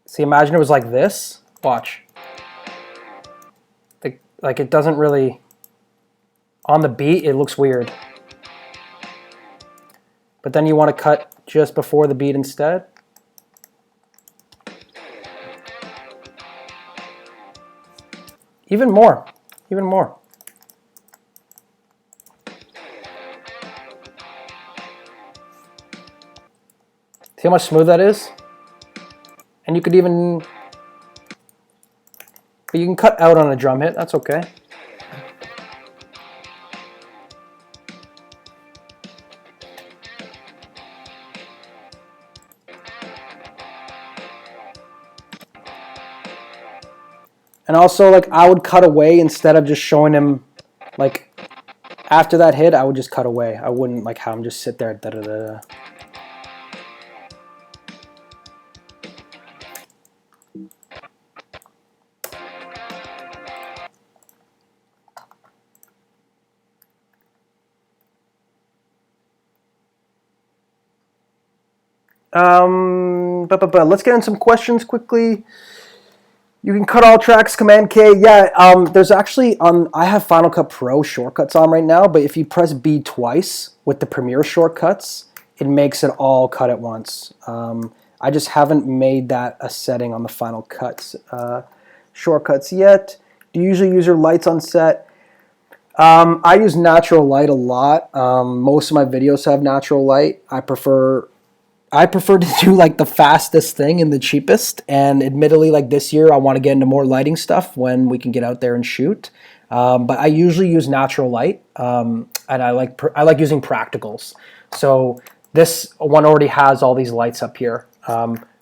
see, imagine it was like this. Watch. Like, it doesn't really, on the beat, it looks weird. But then you want to cut just before the beat instead. Even more, even more. See how much smooth that is? And you could even, but you can cut out on a drum hit, that's okay. And also, like, I would cut away instead of just showing him, like, after that hit, I would just cut away. I wouldn't, like, have him just sit there, da-da-da-da. Let's get in some questions quickly. You can cut all tracks, Command K. Yeah, there's actually, I have Final Cut Pro shortcuts on right now, but if you press B twice with the Premiere shortcuts, it makes it all cut at once. I just haven't made that a setting on the Final Cut shortcuts yet. Do you usually use your lights on set? I use natural light a lot. Most of my videos have natural light. I prefer to do like the fastest thing and the cheapest, and admittedly, like this year I want to get into more lighting stuff when we can get out there and shoot, but I usually use natural light, and I like using practicals. So this one already has all these lights up here,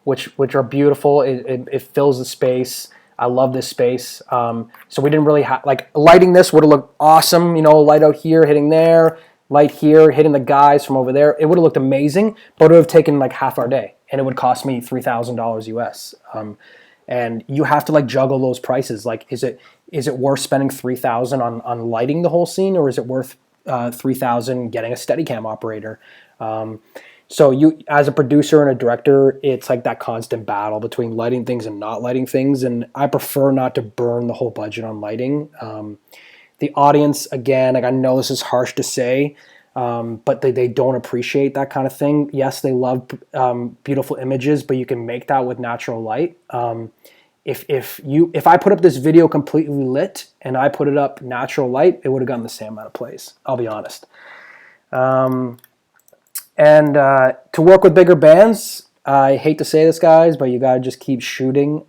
which are beautiful. It fills the space. I love this space. So we didn't really have, like, lighting this would have looked awesome, you know, light out here hitting there, light here, hitting the guys from over there. It would have looked amazing, but it would have taken like half our day, and it would cost me $3,000 US. And you have to like juggle those prices. Like, is it worth spending $3,000 on lighting the whole scene, or is it worth $3,000 getting a Steadicam operator? So you, as a producer and a director, it's like that constant battle between lighting things and not lighting things, and I prefer not to burn the whole budget on lighting. The audience, again, like, I know this is harsh to say, but they don't appreciate that kind of thing. Yes, they love beautiful images, but you can make that with natural light. If I put up this video completely lit and I put it up natural light, it would have gotten the same amount of plays, I'll be honest. And to work with bigger bands, I hate to say this, guys, but you gotta just keep shooting.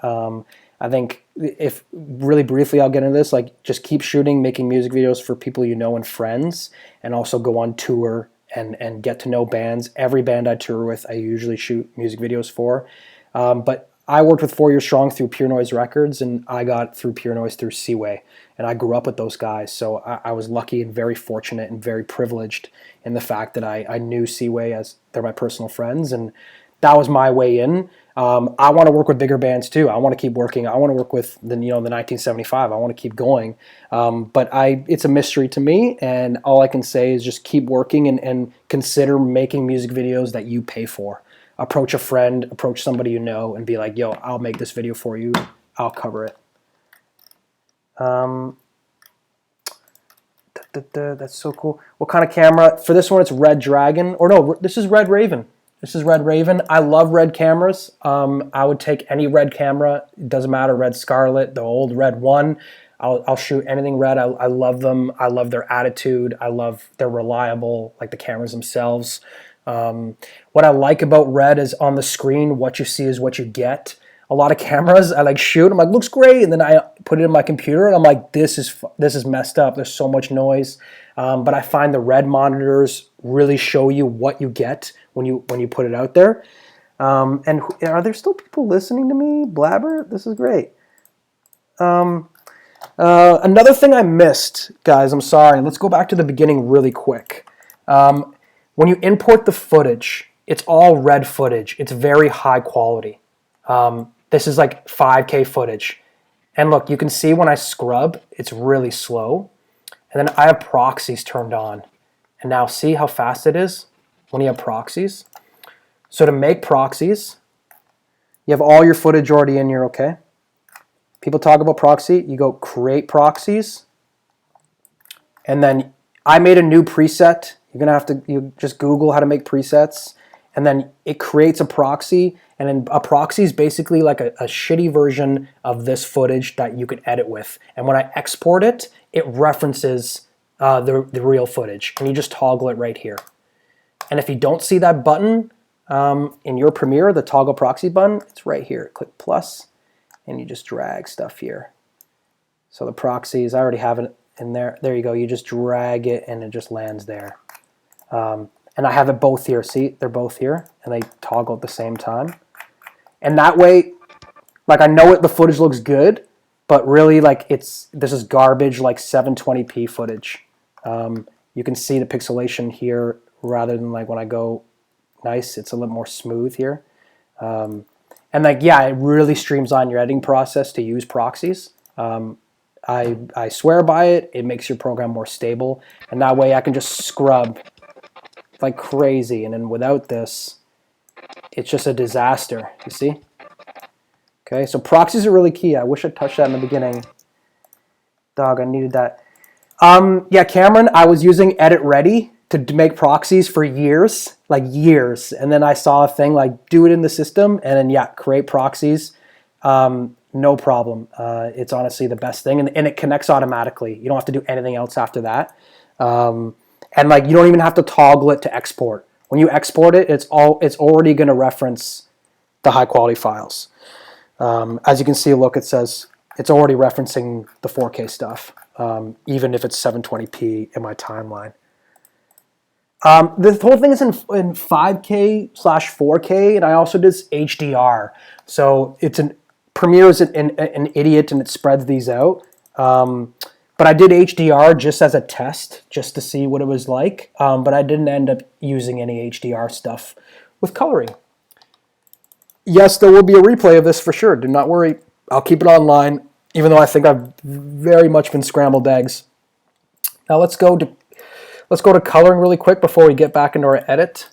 I think if really briefly I'll get into this, like just keep shooting, making music videos for people you know and friends, and also go on tour and get to know bands. Every band I tour with, I usually shoot music videos for. But I worked with 4 Year Strong through Pure Noise Records, and I got through Pure Noise through Seaway. And I grew up with those guys, so I was lucky and very fortunate and very privileged in the fact that I knew Seaway as they're my personal friends, and that was my way in. I want to work with bigger bands too. I want to keep working. I want to work with the 1975. I want to keep going, but it's a mystery to me, and all I can say is just keep working and consider making music videos that you pay for. Approach a friend, approach somebody you know, and be like, "Yo, I'll make this video for you. I'll cover it." That's so cool. What kind of camera? For this one, it's Red Dragon. Or no, this is Red Raven. This is Red Raven. I love red cameras. I would take any red camera. It doesn't matter, Red Scarlet, the old Red 1. I'll shoot anything red. I love them. I love their attitude. They're reliable, like the cameras themselves. What I like about red is on the screen, what you see is what you get. A lot of cameras, I like shoot, I'm like, looks great, and then I put it in my computer, and I'm like, this is messed up. There's so much noise. But I find the red monitors really show you what you get when you put it out there. And are there still people listening to me blabber? This is great. Another thing I missed, guys, I'm sorry. Let's go back to the beginning really quick. When you import the footage, it's all red footage. It's very high quality. This is like 5K footage. And look, you can see when I scrub, it's really slow. And then I have proxies turned on. And now see how fast it is when you have proxies? So to make proxies, you have all your footage already in here, okay? People talk about proxy, you go create proxies. And then I made a new preset. You're gonna have to you just Google how to make presets. And then it creates a proxy, and then a proxy is basically like a shitty version of this footage that you can edit with. And when I export it, it references the real footage, and you just toggle it right here. And if you don't see that button in your Premiere, the toggle proxy button, it's right here. Click plus, and you just drag stuff here. So the proxies, I already have it in there. There you go. You just drag it, and it just lands there. And I have it both here. See, they're both here, and they toggle at the same time. And that way, like I know the footage looks good, but really like this is garbage, like 720p footage. You can see the pixelation here rather than like when I go nice, it's a little more smooth here. And like, yeah, it really streamlines your editing process to use proxies. I swear by it. It makes your program more stable, and that way I can just scrub like crazy, and then without this, it's just a disaster, you see? Okay, so proxies are really key. I wish I touched that in the beginning. Dog, I needed that. Yeah, Cameron, I was using Edit Ready to make proxies for years, like years. And then I saw a thing like do it in the system, and then yeah, create proxies. No problem. It's honestly the best thing, and it connects automatically. You don't have to do anything else after that. And like you don't even have to toggle it to export. When you export it, it's already going to reference the high quality files. As you can see, look, it says it's already referencing the 4K stuff, even if it's 720p in my timeline. The whole thing is in 5K/4K, and I also did HDR. So Premiere is an idiot, and it spreads these out. But I did HDR just as a test, just to see what it was like. But I didn't end up using any HDR stuff with coloring. Yes, there will be a replay of this for sure. Do not worry. I'll keep it online, even though I think I've very much been scrambled eggs. Now let's go to coloring really quick before we get back into our edit.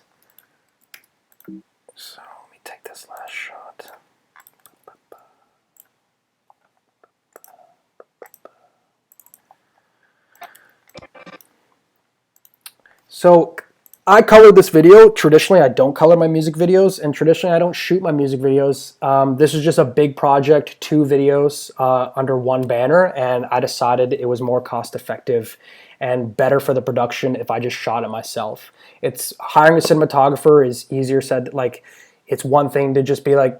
So let me take this last shot. So I colored this video. Traditionally, I don't color my music videos, and traditionally, I don't shoot my music videos. This is just a big project, 2 videos under one banner, and I decided it was more cost-effective and better for the production if I just shot it myself. It's hiring a cinematographer is easier said. Like, it's one thing to just be like,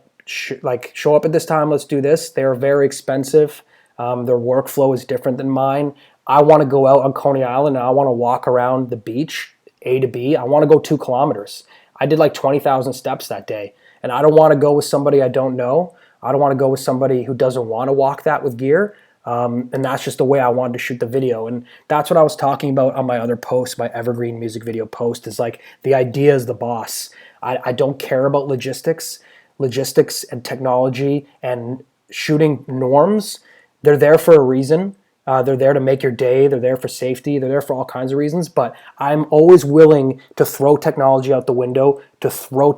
like show up at this time, let's do this. They're very expensive. Their workflow is different than mine. I want to go out on Coney Island and I want to walk around the beach, A to B. I want to go 2 kilometers. I did like 20,000 steps that day. And I don't want to go with somebody I don't know. I don't want to go with somebody who doesn't want to walk that with gear. And that's just the way I wanted to shoot the video. And that's what I was talking about on my other post, my evergreen music video post, is like the idea is the boss. I don't care about logistics and technology and shooting norms. They're there for a reason. They're there to make your day. They're there for safety. They're there for all kinds of reasons. But I'm always willing to throw technology out the window, to throw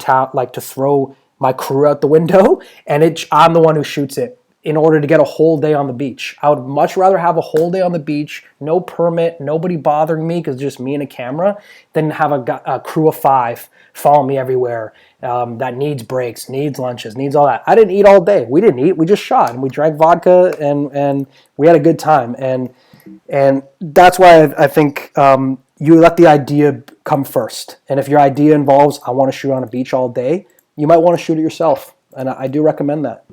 my crew out the window, and I'm the one who shoots it in order to get a whole day on the beach. I would much rather have a whole day on the beach, no permit, nobody bothering me because it's just me and a camera, than have a crew of 5 follow me everywhere that needs breaks, needs lunches, needs all that. I didn't eat all day. We didn't eat. We just shot and we drank vodka and we had a good time. And that's why I think you let the idea come first. And if your idea involves, I want to shoot on a beach all day, you might want to shoot it yourself. And I do recommend that.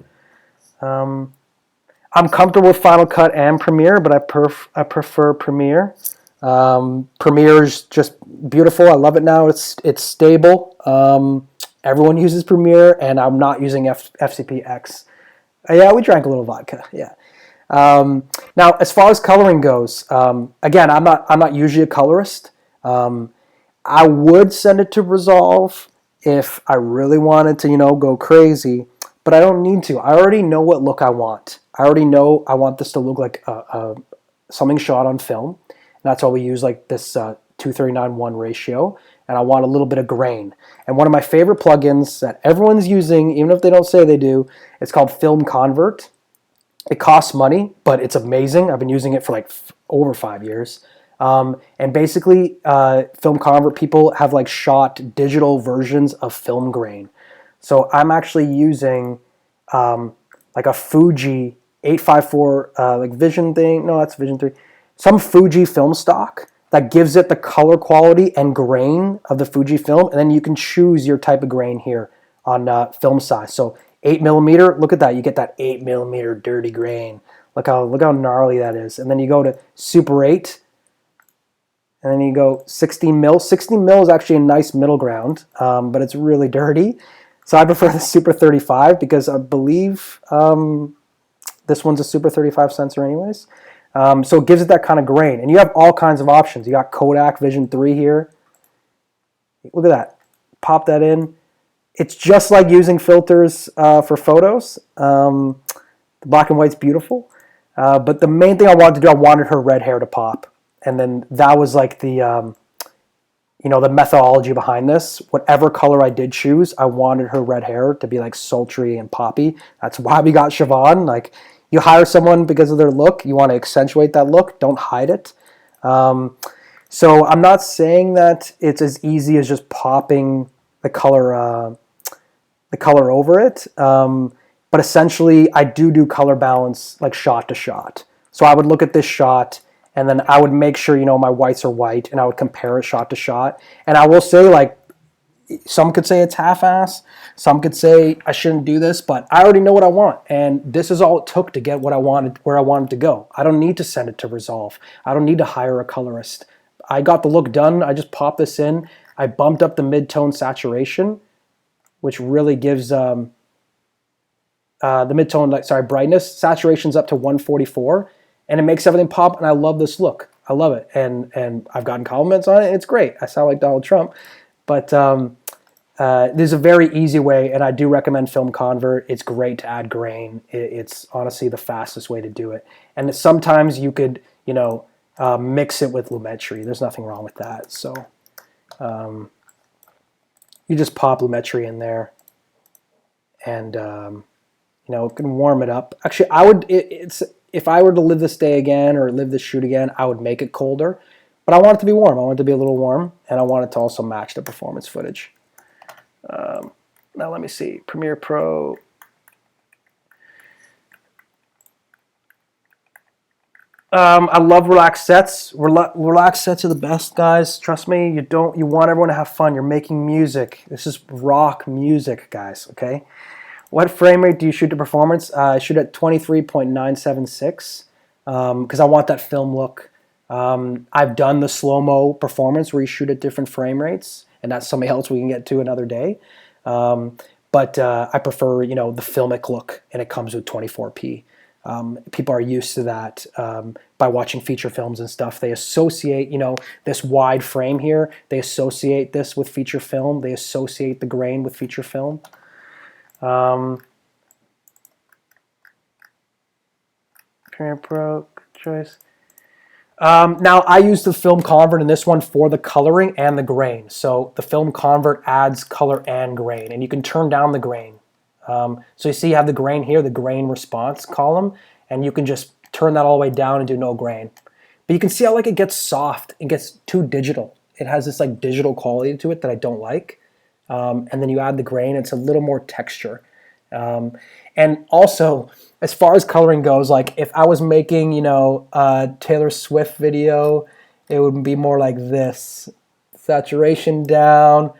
I'm comfortable with Final Cut and Premiere, but I prefer Premiere. Premiere is just beautiful. I love it now. It's stable. Everyone uses Premiere, and I'm not using FCP-X. Yeah, we drank a little vodka. Yeah. Now, as far as coloring goes, again, I'm not usually a colorist. I would send it to Resolve if I really wanted to, go crazy. But I don't need to. I already know what look I want. I already know I want this to look like something shot on film. And that's why we use like this 2:39:1 ratio. And I want a little bit of grain. And one of my favorite plugins that everyone's using, even if they don't say they do, it's called Film Convert. It costs money, but it's amazing. I've been using it for like over 5 years. And basically, Film Convert people have like shot digital versions of film grain. So I'm actually using like a Fuji 854 like Vision thing. No, that's Vision 3. Some Fuji film stock that gives it the color quality and grain of the Fuji film. And then you can choose your type of grain here on film size. So 8mm, look at that. You get that 8mm dirty grain. Look how gnarly that is. And then you go to Super 8. And then you go 16 mil. 16 mil is actually a nice middle ground, but it's really dirty. So I prefer the Super 35 because I believe this one's a Super 35 sensor anyways. So it gives it that kind of grain. And you have all kinds of options. You got Kodak Vision 3 here. Look at that. Pop that in. It's just like using filters for photos. The black and white's beautiful. But the main thing I wanted to do, I wanted her red hair to pop. And then that was like the methodology behind this. Whatever color I did choose, I wanted her red hair to be like sultry and poppy. That's why we got Siobhan. Like, you hire someone because of their look. You want to accentuate that look. Don't hide it. So I'm not saying that it's as easy as just popping the color over it. But essentially, I do color balance like shot to shot. So I would look at this shot, and then I would make sure, my whites are white, and I would compare it shot to shot. And I will say, like, some could say it's half-ass. Some could say I shouldn't do this, but I already know what I want. And this is all it took to get what I wanted, where I wanted to go. I don't need to send it to Resolve. I don't need to hire a colorist. I got the look done. I just popped this in. I bumped up the mid-tone saturation, which really gives the mid-tone, brightness. Saturation's up to 144. And it makes everything pop, and I love this look. I love it, and I've gotten compliments on it, and it's great. I sound like Donald Trump, but there's a very easy way, and I do recommend Film Convert. It's great to add grain. It's honestly the fastest way to do it. And sometimes you could, mix it with Lumetri. There's nothing wrong with that. So you just pop Lumetri in there, and can warm it up. Actually, I would. If I were to live this day again or live this shoot again, I would make it colder. But I want it to be warm. I want it to be a little warm, and I want it to also match the performance footage. Now let me see. Premiere Pro. I love relaxed sets. Relaxed sets are the best, guys. Trust me. You want everyone to have fun. You're making music. This is rock music, guys. Okay. What frame rate do you shoot to performance? I shoot at 23.976 because I want that film look. I've done the slow-mo performance where you shoot at different frame rates, and that's something else we can get to another day. But I prefer, the filmic look, and it comes with 24p. People are used to that by watching feature films and stuff. They associate, this wide frame here. They associate this with feature film. They associate the grain with feature film. Pro choice. Now I use the film convert in this one for the coloring and the grain. So the film convert adds color and grain, and you can turn down the grain. So you see you have the grain here, the grain response column, and you can just turn that all the way down and do no grain. But you can see how it gets soft, it gets too digital. It has this digital quality to it that I don't like. And then you add the grain, it's a little more texture. And also, as far as coloring goes, if I was making, a Taylor Swift video, it would be more like this. Saturation down,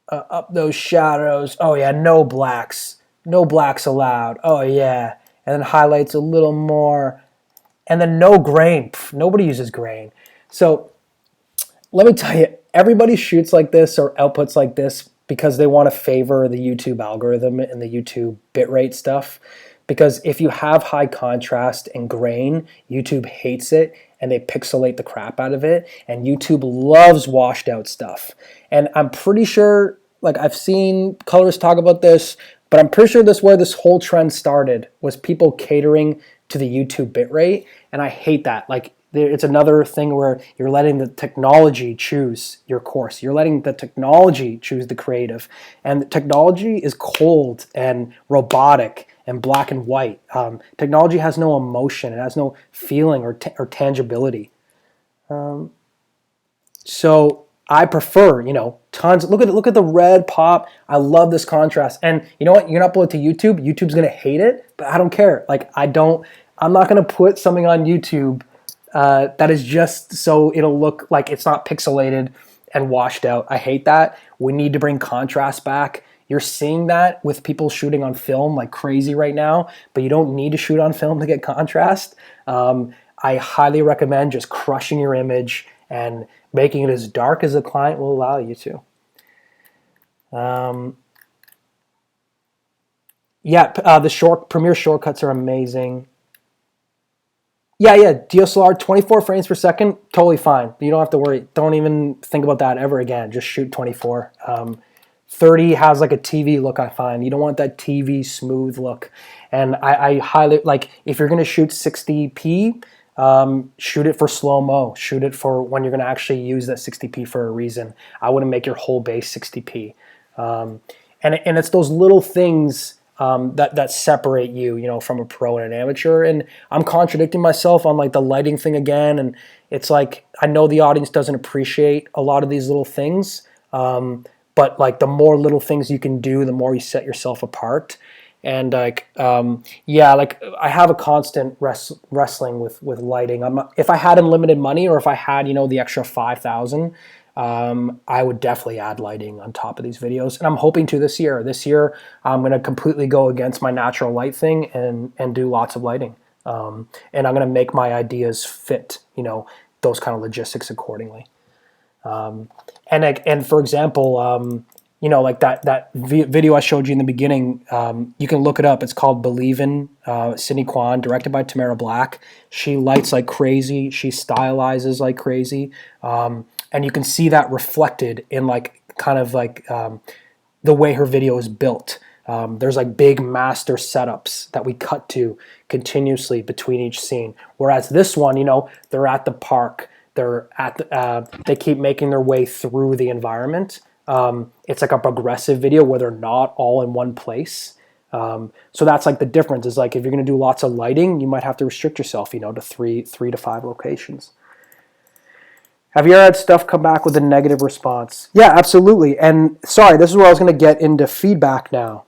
up those shadows. Oh yeah, no blacks allowed. Oh yeah, and then highlights a little more, and then no grain. Nobody uses grain. So let me tell you, everybody shoots like this or outputs like this because they want to favor the YouTube algorithm and the YouTube bitrate stuff. Because if you have high contrast and grain, YouTube hates it and they pixelate the crap out of it. And YouTube loves washed out stuff. And I'm pretty sure, I've seen colorists talk about this, but I'm pretty sure this is where this whole trend started, was people catering to the YouTube bitrate. And I hate that. It's another thing where you're letting the technology choose your course. You're letting the technology choose the creative. And the technology is cold and robotic and black and white. Technology has no emotion. It has no feeling or tangibility. So I prefer, tons. Look at the red pop. I love this contrast. And you know what? You're going to upload to YouTube. YouTube's going to hate it, but I don't care. I'm not going to put something on YouTube that is just so it'll look like it's not pixelated and washed out. I hate that. We need to bring contrast back. You're seeing that with people shooting on film like crazy right now, but you don't need to shoot on film to get contrast. I highly recommend just crushing your image and making it as dark as the client will allow you to. The Premiere shortcuts are amazing. Yeah, DSLR 24 frames per second, totally fine. You don't have to worry. Don't even think about that ever again. Just shoot 24. 30 has a TV look, I find. You don't want that TV smooth look. And I highly, if you're going to shoot 60p, shoot it for slow-mo. Shoot it for when you're going to actually use that 60p for a reason. I wouldn't make your whole base 60p. And it's those little things that separate you, from a pro and an amateur. And I'm contradicting myself on the lighting thing again. And it's I know the audience doesn't appreciate a lot of these little things. But the more little things you can do, the more you set yourself apart. And I have a constant wrestling with lighting. If I had unlimited money, or if I had the extra 5,000, I would definitely add lighting on top of these videos, and I'm hoping to this year. This year, I'm going to completely go against my natural light thing and do lots of lighting. And I'm going to make my ideas fit, those kind of logistics accordingly. And for example, that video I showed you in the beginning, you can look it up. It's called Believin', Sydney Kwan, directed by Tamara Black. She lights like crazy. She stylizes like crazy. And you can see that reflected in the way her video is built. There's big master setups that we cut to continuously between each scene. Whereas this one, they're at the park. They keep making their way through the environment. It's a progressive video where they're not all in one place. So that's the difference is if you're going to do lots of lighting, you might have to restrict yourself, to three to 5 locations. Have you ever had stuff come back with a negative response? Yeah, absolutely. And sorry, this is where I was going to get into feedback now.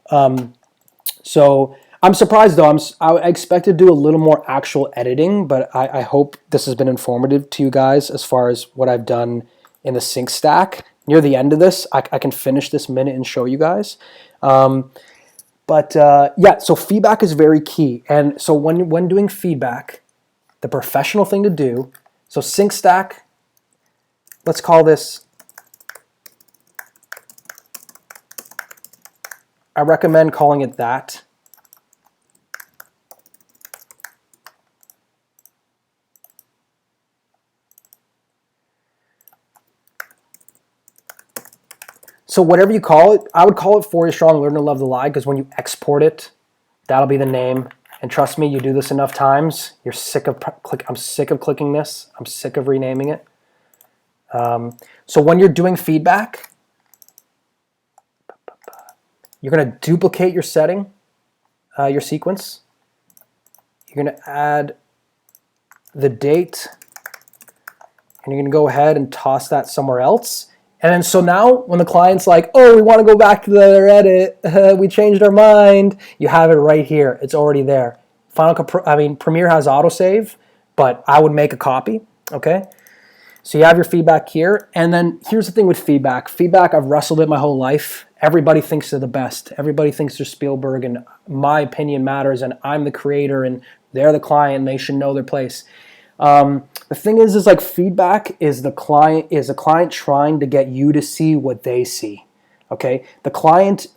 So I'm surprised though. I expected to do a little more actual editing, but I hope this has been informative to you guys as far as what I've done in the sync stack. Near the end of this, I can finish this minute and show you guys. But yeah, so feedback is very key. And so when doing feedback, the professional thing to do, so sync stack, let's call this, I recommend calling it that. So whatever you call it, I would call it 40 Strong Learn to Love the Lie, because when you export it, that'll be the name. And trust me, you do this enough times, you're sick of I'm sick of clicking this. I'm sick of renaming it. So when you're doing feedback, you're going to duplicate your setting, your sequence. You're going to add the date, and you're going to go ahead and toss that somewhere else. And then so now when the client's like, oh, we want to go back to their edit, we changed our mind, you have it right here. It's already there. Premiere has autosave, but I would make a copy, okay? So you have your feedback here. And then here's the thing with feedback. Feedback, I've wrestled it my whole life. Everybody thinks they're the best. Everybody thinks they're Spielberg, and my opinion matters, and I'm the creator, and they're the client, and they should know their place. The thing is like feedback is the client trying to get you to see what they see. Okay, the client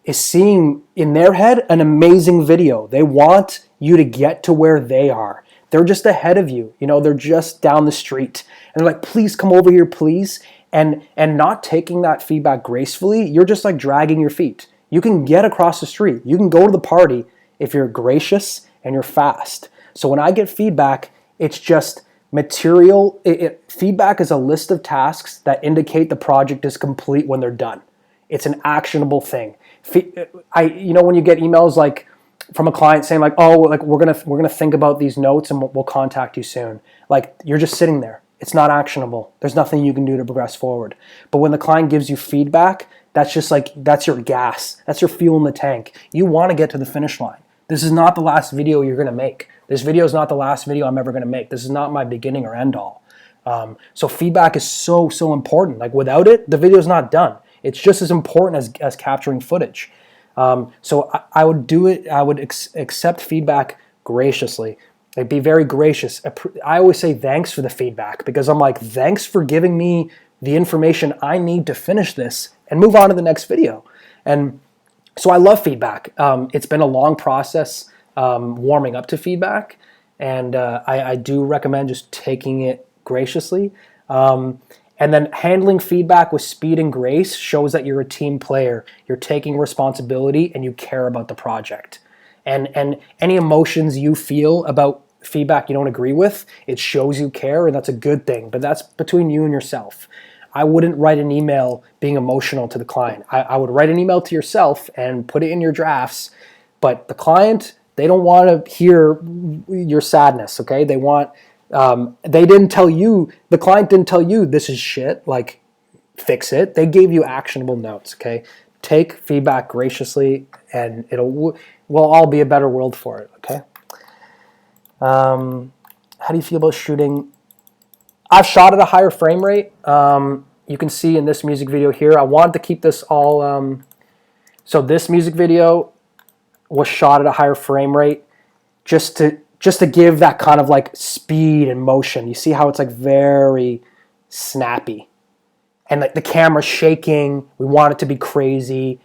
is seeing in their head an amazing video. They want you to get to where they are. They're just ahead of you. You know, they're just down the street, and they're like, "Please come over here, please." And not taking that feedback gracefully, you're just like dragging your feet. You can get across the street. You can go to the party if you're gracious and you're fast. So when I get feedback, it's just material. Feedback is a list of tasks that indicate the project is complete when they're done. It's an actionable thing. When you get emails like from a client saying like, oh, like we're gonna think about these notes and we'll contact you soon. Like you're just sitting there. It's not actionable. There's nothing you can do to progress forward. But when the client gives you feedback, that's your gas. That's your fuel in the tank. You want to get to the finish line. This is not the last video you're going to make. This video is not the last video I'm ever going to make. This is not my beginning or end all. So feedback is so important. Like without it, the video is not done. It's just as important as capturing footage. So I would do it. I would accept feedback graciously. Like be very gracious. I always say thanks for the feedback, because I'm like, thanks for giving me the information I need to finish this and move on to the next video. And so I love feedback. It's been a long process warming up to feedback, and I do recommend just taking it graciously. And then handling feedback with speed and grace shows that you're a team player. You're taking responsibility and you care about the project. And any emotions you feel about feedback you don't agree with, it shows you care, and that's a good thing. But that's between you and yourself. I wouldn't write an email being emotional to the client. I would write an email to yourself and put it in your drafts. But the client, they don't want to hear your sadness, okay? They want, they didn't tell you, the client didn't tell you this is shit, like fix it. They gave you actionable notes, okay? Take feedback graciously, and we'll all be a better world for it, okay? How do you feel about shooting? I've shot at a higher frame rate. You can see in this music video here, I wanted to keep this all, so this music video was shot at a higher frame rate just to give that kind of like speed and motion. You see how it's like very snappy, and like the camera's shaking. We want it to be crazy.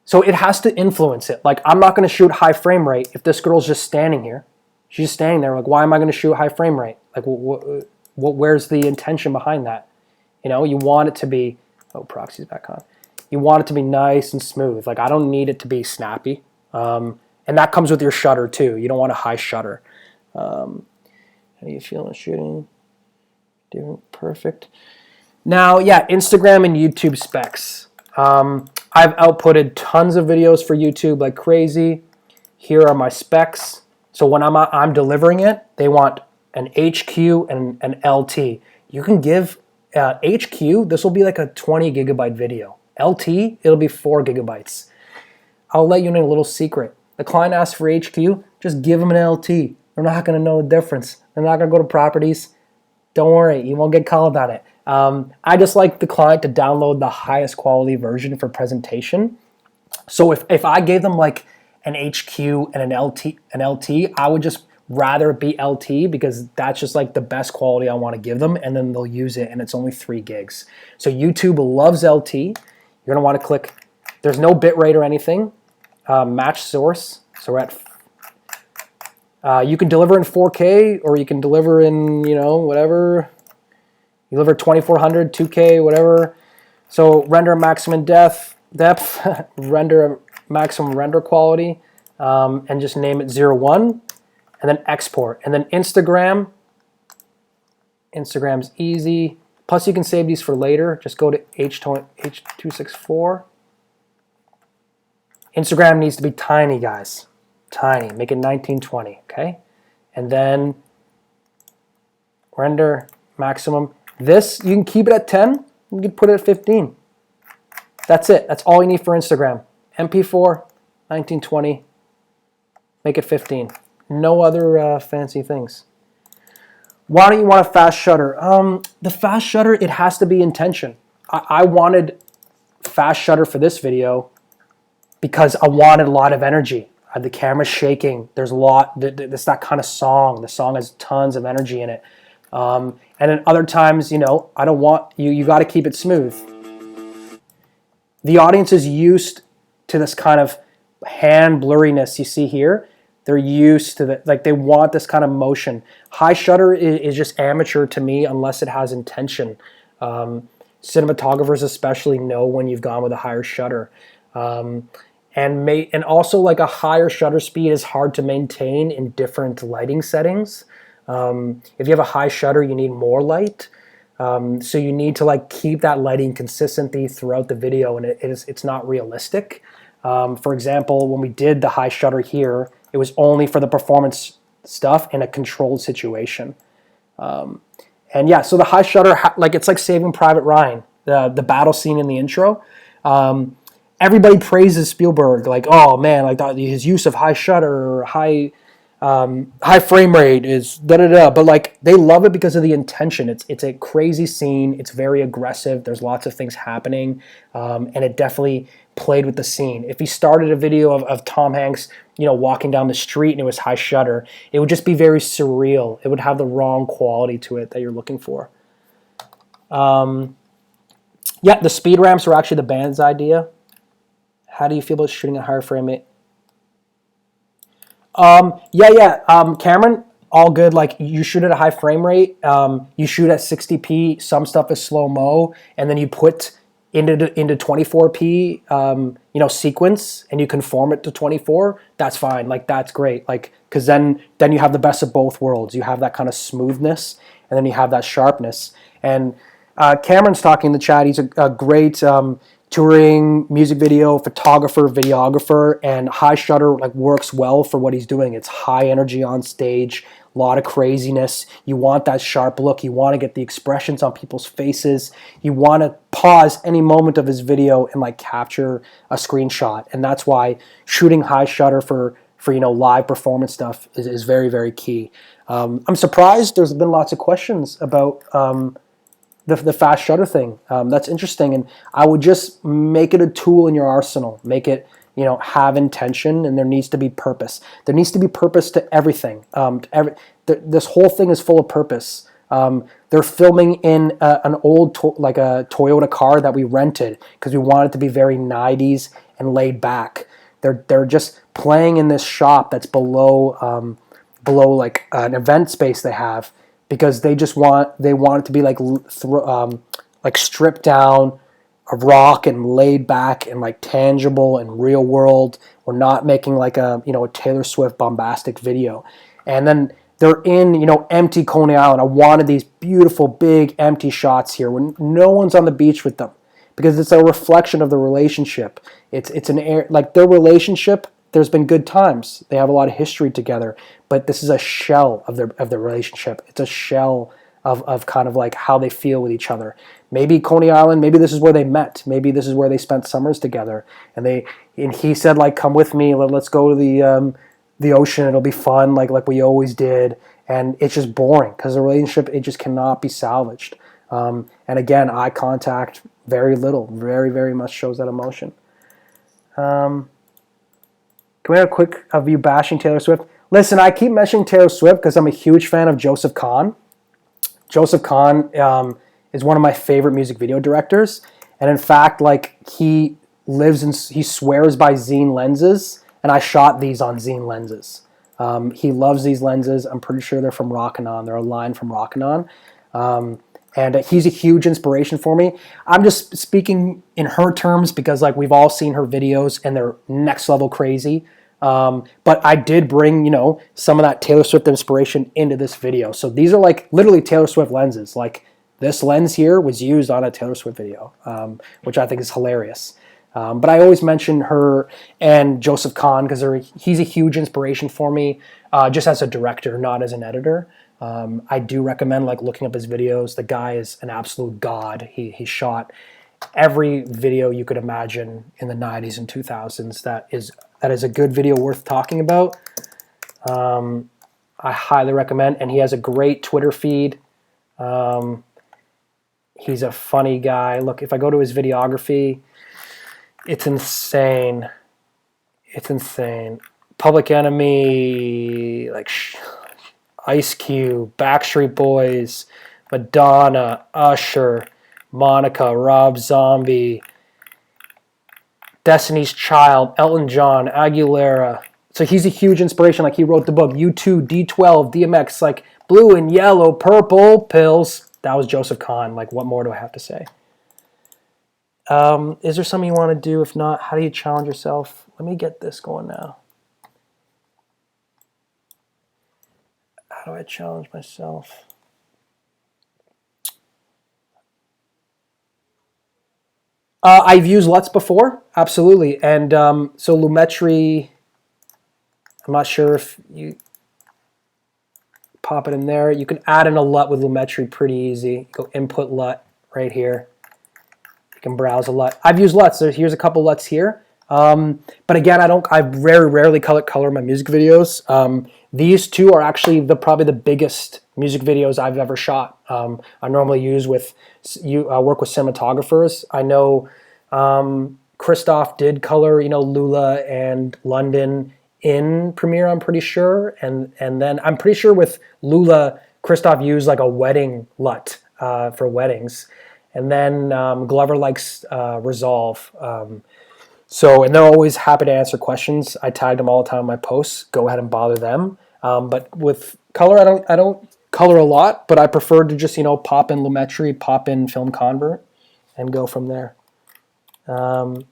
So it has to influence it. Like I'm not going to shoot high frame rate if this girl's just standing here. She's just standing there. Like, why am I going to shoot high frame rate? Like, where's the intention behind that? You know, you want it to be, oh, proxy's back on. You want it to be nice and smooth. Like, I don't need it to be snappy. And that comes with your shutter too. You don't want a high shutter. How do you feel in shooting? Doing perfect. Now, yeah, Instagram and YouTube specs. I've outputted tons of videos for YouTube like crazy. Here are my specs. So when I'm delivering it, they want an HQ and an LT. You can give HQ, this will be like a 20 gigabyte video. LT, it'll be 4 gigabytes. I'll let you know a little secret. The client asks for HQ, just give them an LT. They're not going to know the difference. They're not going to go to properties. Don't worry, you won't get called on it. I just like the client to download the highest quality version for presentation. So if I gave them like an HQ and an LT, I would just rather it be LT because that's just like the best quality I want to give them, and then they'll use it, and it's only 3 gigs. So YouTube loves LT. You're gonna want to click. There's no bitrate or anything. Match source. So we're at. You can deliver in 4K or you can deliver in, you know, whatever. You deliver 2400, 2K, whatever. So render maximum depth, render maximum render quality, and just name it 01, and then export. And then Instagram's easy. Plus you can save these for later. Just go to H264. Instagram needs to be tiny, guys. Tiny. Make it 1920, okay? And then render maximum. This, you can keep it at 10. You can put it at 15. That's it. That's all you need for Instagram. MP4, 1920. Make it 15. No other fancy things. Why don't you want a fast shutter? The fast shutter, it has to be intention. I wanted fast shutter for this video because I wanted a lot of energy. The camera's shaking. There's a lot. It's that kind of song. The song has tons of energy in it. And then other times, you know, I don't want you. You got to keep it smooth. The audience is used to this kind of hand blurriness you see here. They're used to that. Like they want this kind of motion. High shutter is just amateur to me unless it has intention. Cinematographers especially know when you've gone with a higher shutter. And also like a higher shutter speed is hard to maintain in different lighting settings. If you have a high shutter, you need more light. So you need to like keep that lighting consistently throughout the video, and it's not realistic. For example, when we did the high shutter here, it was only for the performance stuff in a controlled situation. And yeah, so the high shutter, like it's like Saving Private Ryan, the battle scene in the intro. Everybody praises Spielberg, like, oh man, like his use of high shutter or high frame rate is da-da-da, but like they love it because of the intention. It's a crazy scene. It's very aggressive. There's lots of things happening, and it definitely played with the scene. If he started a video of Tom Hanks, you know, walking down the street and it was high shutter, it would just be very surreal. It would have the wrong quality to it that you're looking for. Yeah, the speed ramps were actually the band's idea. How do you feel about shooting at higher frame rate? Cameron, all good. Like you shoot at a high frame rate, you shoot at 60p. Some stuff is slow mo, and then you put into 24p, you know, sequence, and you conform it to 24. That's fine. Like that's great. Like because then you have the best of both worlds. You have that kind of smoothness, and then you have that sharpness. And Cameron's talking in the chat. He's a great touring music video photographer, videographer, and high shutter like works well for what he's doing. It's high energy on stage, a lot of craziness. You want that sharp look. You want to get the expressions on people's faces. You want to pause any moment of his video and like capture a screenshot. And that's why shooting high shutter for you know live performance stuff is very, very key. I'm surprised there's been lots of questions about the fast shutter thing. That's interesting, and I would just make it a tool in your arsenal. Make it, you know, have intention, and there needs to be purpose. There needs to be purpose to everything. This whole thing is full of purpose. They're filming in an old like a Toyota car that we rented because we wanted it to be very 90s and laid back. They're just playing in this shop that's below like an event space they have. Because they want it to be like stripped down, a rock and laid back and like tangible and real world. We're not making like a Taylor Swift bombastic video. And then they're in empty Coney Island. I wanted these beautiful big empty shots here when no one's on the beach with them because it's a reflection of the relationship. It's an air like their relationship. There's been good times. They have a lot of history together, but this is a shell of their relationship. It's a shell of kind of like how they feel with each other. Maybe Coney Island, maybe this is where they met. Maybe this is where they spent summers together. And he said like, come with me, let's go to the ocean. It'll be fun, like we always did. And it's just boring because the relationship, it just cannot be salvaged. And again, eye contact, very little, very, very much shows that emotion. Can we have a quick of you bashing Taylor Swift? Listen, I keep mentioning Taylor Swift because I'm a huge fan of Joseph Kahn. Joseph Kahn is one of my favorite music video directors, and in fact, like he swears by Zine lenses, and I shot these on Zine lenses. He loves these lenses. I'm pretty sure they're from Rockin' On. They're a line from Rockin' On. And he's a huge inspiration for me. I'm just speaking in her terms because like we've all seen her videos and they're next level crazy. But I did bring, some of that Taylor Swift inspiration into this video. So these are like literally Taylor Swift lenses. Like this lens here was used on a Taylor Swift video, which I think is hilarious. But I always mention her and Joseph Kahn because he's a huge inspiration for me, just as a director, not as an editor. I do recommend like looking up his videos. The guy is an absolute god. He shot every video you could imagine in the 90s and 2000s. That is a good video worth talking about. I highly recommend, and he has a great Twitter feed. He's a funny guy. Look, if I go to his videography, it's insane. It's insane. Public Enemy, like Ice Cube, Backstreet Boys, Madonna, Usher, Monica, Rob Zombie, Destiny's Child, Elton John, Aguilera. So he's a huge inspiration. Like he wrote the book U2, D12, DMX, like Blue and Yellow, Purple Pills. That was Joseph Kahn. Like what more do I have to say? Is there something you want to do? If not, how do you challenge yourself? Let me get this going now. How do I challenge myself? I've used LUTs before, absolutely. And so Lumetri, I'm not sure if you pop it in there. You can add in a LUT with Lumetri pretty easy. Go input LUT right here. You can browse a LUT. I've used LUTs. Here's a couple LUTs here. But again, I very rarely color my music videos. These two are actually probably the biggest music videos I've ever shot. I normally work with cinematographers. I know Christoph did color, Lula and London in Premiere, I'm pretty sure, and then I'm pretty sure with Lula, Christoph used like a wedding LUT for weddings, and then Glover likes Resolve. And they're always happy to answer questions. I tag them all the time in my posts. Go ahead and bother them. But with color, I don't color a lot, but I prefer to just pop in Lumetri, pop in Film Convert, and go from there. Yes,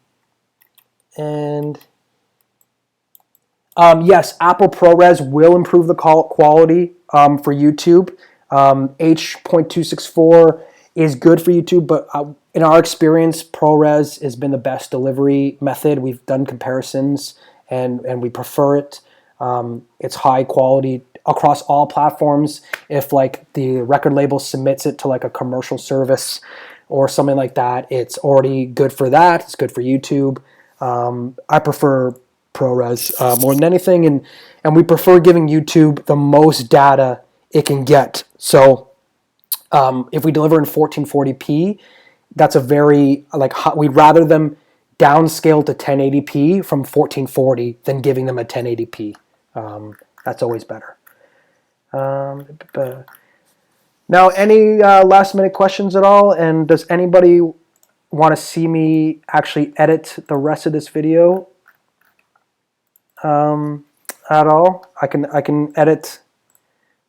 Apple ProRes will improve the quality for YouTube. H.264 is good for YouTube, but in our experience, ProRes has been the best delivery method. We've done comparisons, and we prefer it. It's high quality across all platforms. If like the record label submits it to like a commercial service or something like that, it's already good for that. It's good for YouTube. I prefer ProRes more than anything, and we prefer giving YouTube the most data it can get. So if we deliver in 1440p, that's a very we'd rather them downscale to 1080p from 1440 than giving them a 1080p. That's always better. Now, any last minute questions at all? And does anybody want to see me actually edit the rest of this video at all? I can edit.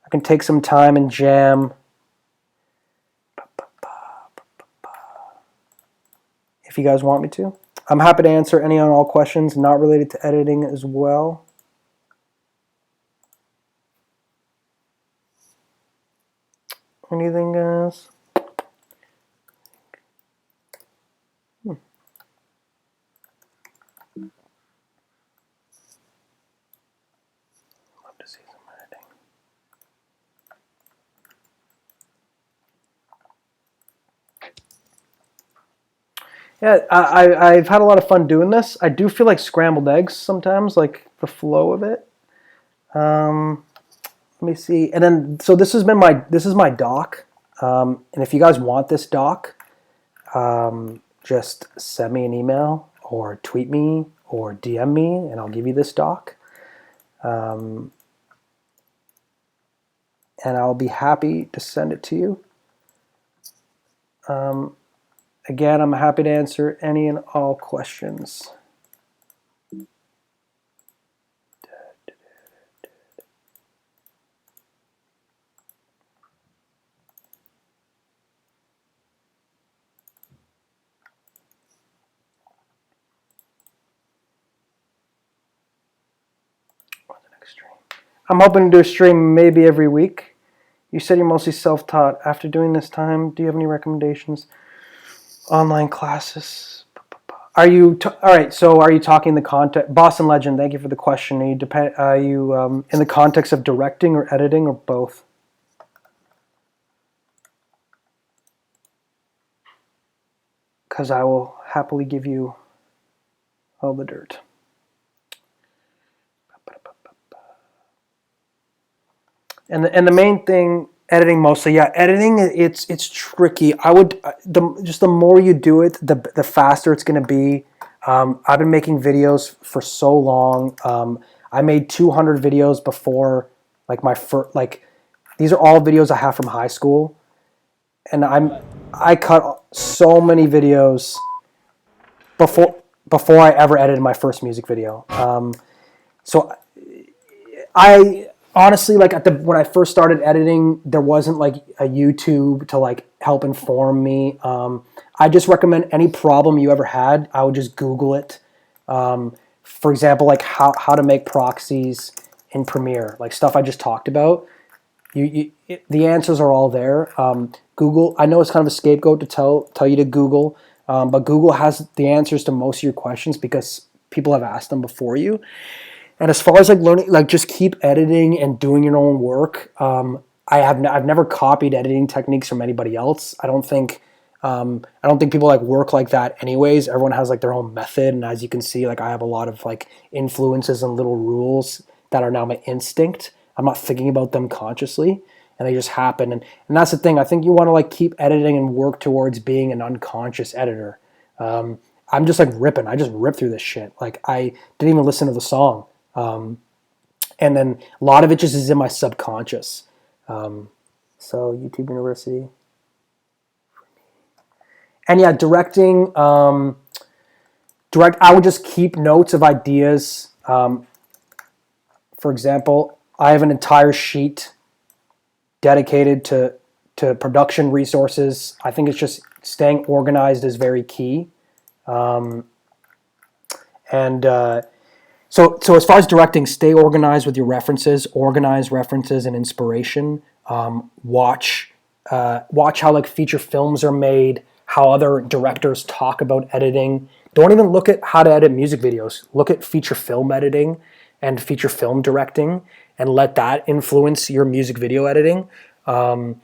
I can take some time and jam. If you guys want me to. I'm happy to answer any and all questions not related to editing as well. Anything, guys? Love to see some editing. Yeah, I've had a lot of fun doing this. I do feel like scrambled eggs sometimes, like the flow of it. Let me see. And then, so this is my doc. And if you guys want this doc, just send me an email or tweet me or DM me and I'll give you this doc. And I'll be happy to send it to you. Again, I'm happy to answer any and all questions. I'm hoping to do a stream maybe every week. You said you're mostly self-taught. After doing this time, do you have any recommendations? Online classes. Are you all right? So, are you talking the context? Boston Legend, thank you for the question. Are you in the context of directing or editing or both? Because I will happily give you all the dirt. And the main thing, editing mostly, yeah, editing it's tricky. I would just the more you do it, the faster it's going to be. I've been making videos for so long. I made 200 videos before, like my first, like these are all videos I have from high school, and I cut so many videos before I ever edited my first music video. So I honestly, like when I first started editing, there wasn't like a YouTube to like help inform me. I just recommend any problem you ever had, I would just Google it. For example, like how to make proxies in Premiere, like stuff I just talked about. The answers are all there. Google, I know it's kind of a scapegoat to tell you to Google, but Google has the answers to most of your questions because people have asked them before you. And as far as like learning, like just keep editing and doing your own work. I've never copied editing techniques from anybody else. I don't think people like work like that anyways. Everyone has like their own method, and as you can see, like I have a lot of like influences and little rules that are now my instinct. I'm not thinking about them consciously, and they just happen. And that's the thing. I think you want to like keep editing and work towards being an unconscious editor. I'm just like ripping. I just rip through this shit. Like I didn't even listen to the song. And then a lot of it just is in my subconscious. So YouTube University. And yeah, directing, I would just keep notes of ideas. For example, I have an entire sheet dedicated to production resources. I think it's just staying organized is very key. So as far as directing, stay organized with your references, organize references and inspiration. Watch how like feature films are made, how other directors talk about editing. Don't even look at how to edit music videos. Look at feature film editing and feature film directing, and let that influence your music video editing. I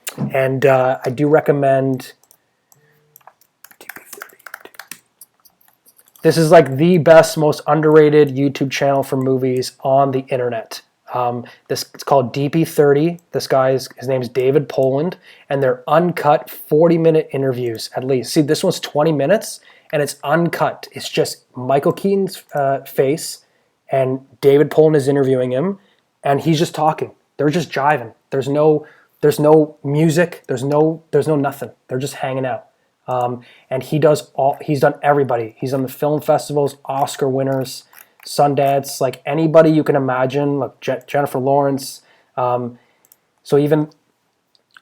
do recommend. This is like the best, most underrated YouTube channel for movies on the internet. It's called DP30. His name is David Poland, and they're uncut 40-minute interviews at least. See, this one's 20 minutes, and it's uncut. It's just Michael Keaton's face, and David Poland is interviewing him, and he's just talking. They're just jiving. There's no music. There's no nothing. They're just hanging out. And he's done everybody. He's done the film festivals, Oscar winners, Sundance, like anybody you can imagine, like Jennifer Lawrence. So even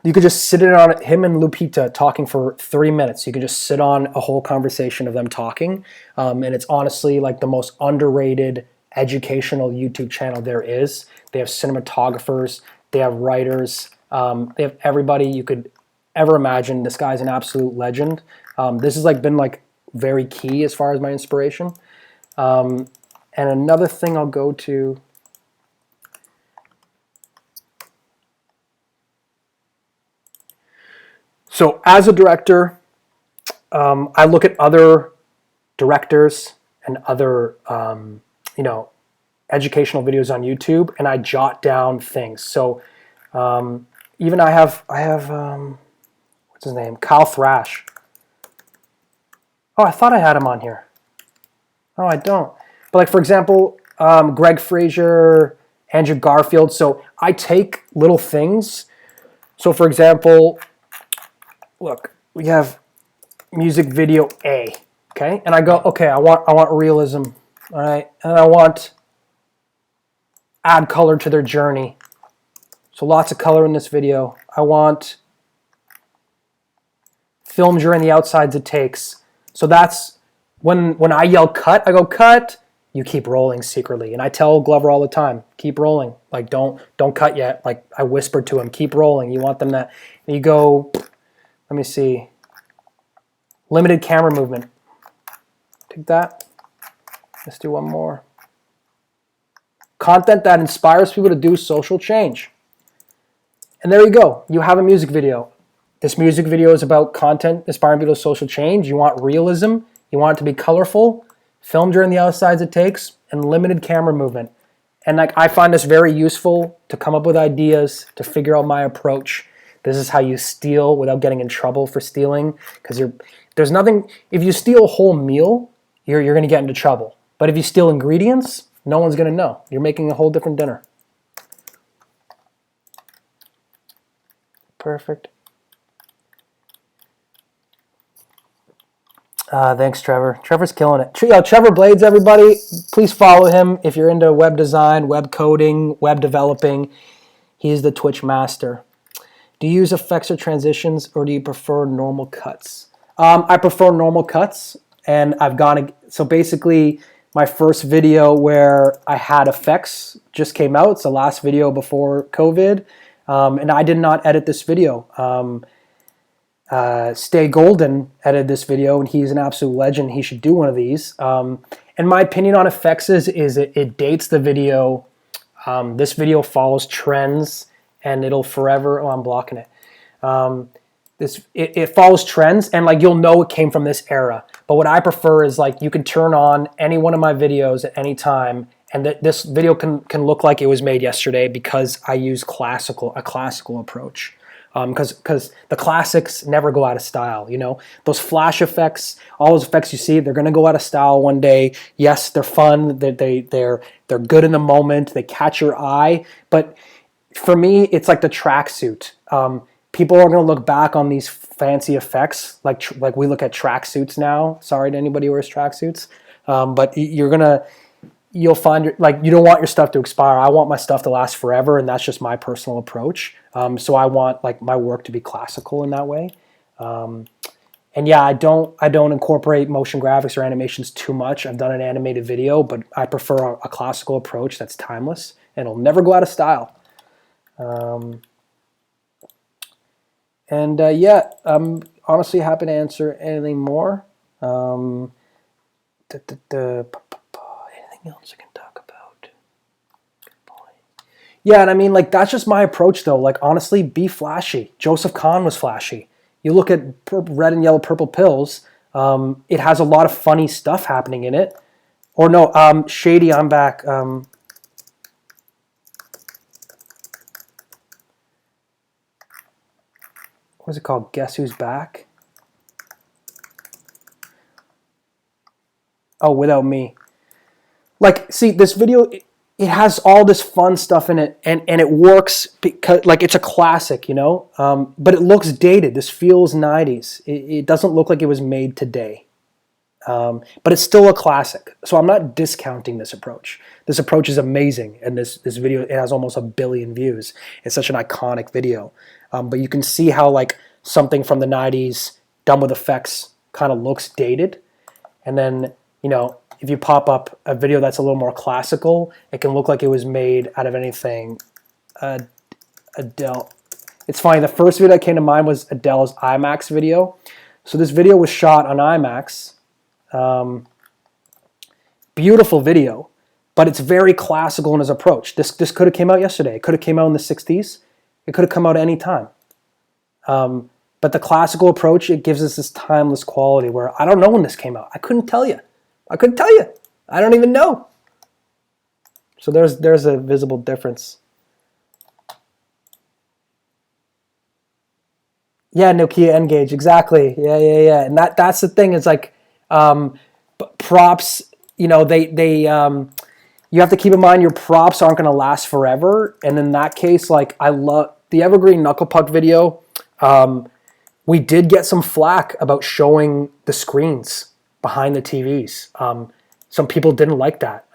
you could just sit in on him and Lupita talking for 3 minutes. You could just sit on a whole conversation of them talking. And it's honestly like the most underrated educational YouTube channel there is. They have cinematographers, they have writers, they have everybody you could ever imagine. This guy's an absolute legend. This has like been like very key as far as my inspiration. And another thing I'll go to. So as a director, I look at other directors and other educational videos on YouTube, and I jot down things. So even I have what's his name? Kyle Thrash. Oh, I thought I had him on here. Oh, I don't. But like, for example, Greg Fraser, Andrew Garfield. So I take little things. So for example, look, we have music video A, okay? And I go, okay, I want realism, all right? And I want add color to their journey. So lots of color in this video. I want film during the outsides it takes. So that's when I yell cut, I go cut, you keep rolling secretly. And I tell Glover all the time, keep rolling. Like don't cut yet. Like I whispered to him, keep rolling. You want them to, and you go, let me see. Limited camera movement. Take that. Let's do one more. Content that inspires people to do social change. And there you go. You have a music video. This music video is about content inspiring people to social change. You want realism. You want it to be colorful. Film during the outsides it takes. And limited camera movement. And like I find this very useful to come up with ideas, to figure out my approach. This is how you steal without getting in trouble for stealing. Because there's nothing, if you steal a whole meal, you're going to get into trouble. But if you steal ingredients, no one's going to know. You're making a whole different dinner. Perfect. Thanks, Trevor. Trevor's killing it. Trevor Blades, everybody. Please follow him if you're into web design, web coding, web developing. He is the Twitch master. Do you use effects or transitions, or do you prefer normal cuts? I prefer normal cuts, and I've gone. So basically, my first video where I had effects just came out. It's the last video before COVID, and I did not edit this video. Stay Golden edited this video, and he's an absolute legend. He should do one of these. And my opinion on effects is it dates the video. This video follows trends, and it'll forever. Oh, I'm blocking it. It follows trends, and like you'll know it came from this era. But what I prefer is like you can turn on any one of my videos at any time, and this video can look like it was made yesterday because I use a classical approach. Because the classics never go out of style, you know? Those flash effects, all those effects you see, they're gonna go out of style one day. Yes, they're fun, they're good in the moment, they catch your eye, but for me, it's like the tracksuit. People are gonna look back on these fancy effects, like we look at tracksuits now. Sorry to anybody who wears tracksuits, but you'll find like you don't want your stuff to expire. I want my stuff to last forever, and that's just my personal approach. So I want like my work to be classical in that way. And yeah, I don't incorporate motion graphics or animations too much. I've done an animated video, but I prefer a classical approach that's timeless and it'll never go out of style. Yeah, I'm honestly happy to answer anything more. Anything else I can talk about? Good point. Yeah, and I mean, like, that's just my approach, though. Like, honestly, be flashy. Joseph Kahn was flashy. You look at Red and Yellow Purple Pills, it has a lot of funny stuff happening in it. Or no, Shady, I'm back. What's it called? Guess Who's Back? Oh, Without Me. Like, see, this video, it has all this fun stuff in it, and it works because, like, it's a classic, you know? But it looks dated. This feels 90s. It doesn't look like it was made today. But it's still a classic. So I'm not discounting this approach. This approach is amazing, and this video, it has almost 1 billion views. It's such an iconic video. But you can see how, like, something from the 90s done with effects kind of looks dated. And then, you know, if you pop up a video that's a little more classical, it can look like it was made out of anything. Adele. It's funny, the first video that came to mind was Adele's IMAX video. So this video was shot on IMAX. Beautiful video, but it's very classical in his approach. This could have came out yesterday. It could have came out in the 60s. It could have come out any time. But the classical approach, it gives us this timeless quality where I don't know when this came out. I couldn't tell you. I don't even know. So there's a visible difference. Yeah, Nokia N-Gage, exactly. Yeah. And that's the thing. It's like props you know, you have to keep in mind your props aren't going to last forever. And in that case, like I love the Evergreen Knuckle Puck video. We did get some flack about showing the screens behind the TVs. Some people didn't like that.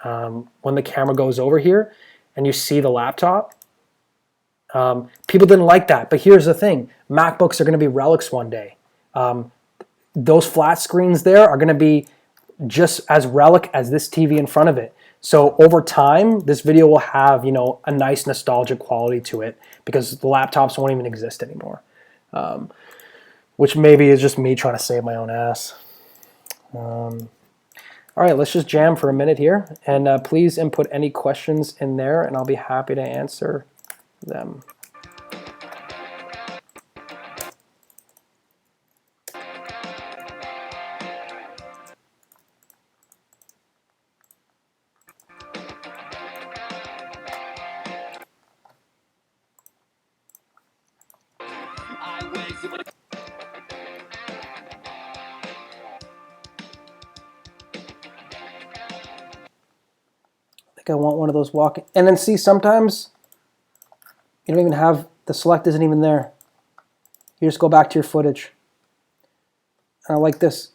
When the camera goes over here and you see the laptop, people didn't like that. But here's the thing. MacBooks are going to be relics one day. Those flat screens there are going to be just as relic as this TV in front of it. So over time, this video will have, you know, a nice nostalgic quality to it because the laptops won't even exist anymore. Which maybe is just me trying to save my own ass. All right, let's just jam for a minute here. And please input any questions in there, and I'll be happy to answer them. I think I want one of those walking. And then see, sometimes you don't even have, the select isn't even there. You just go back to your footage. And I like this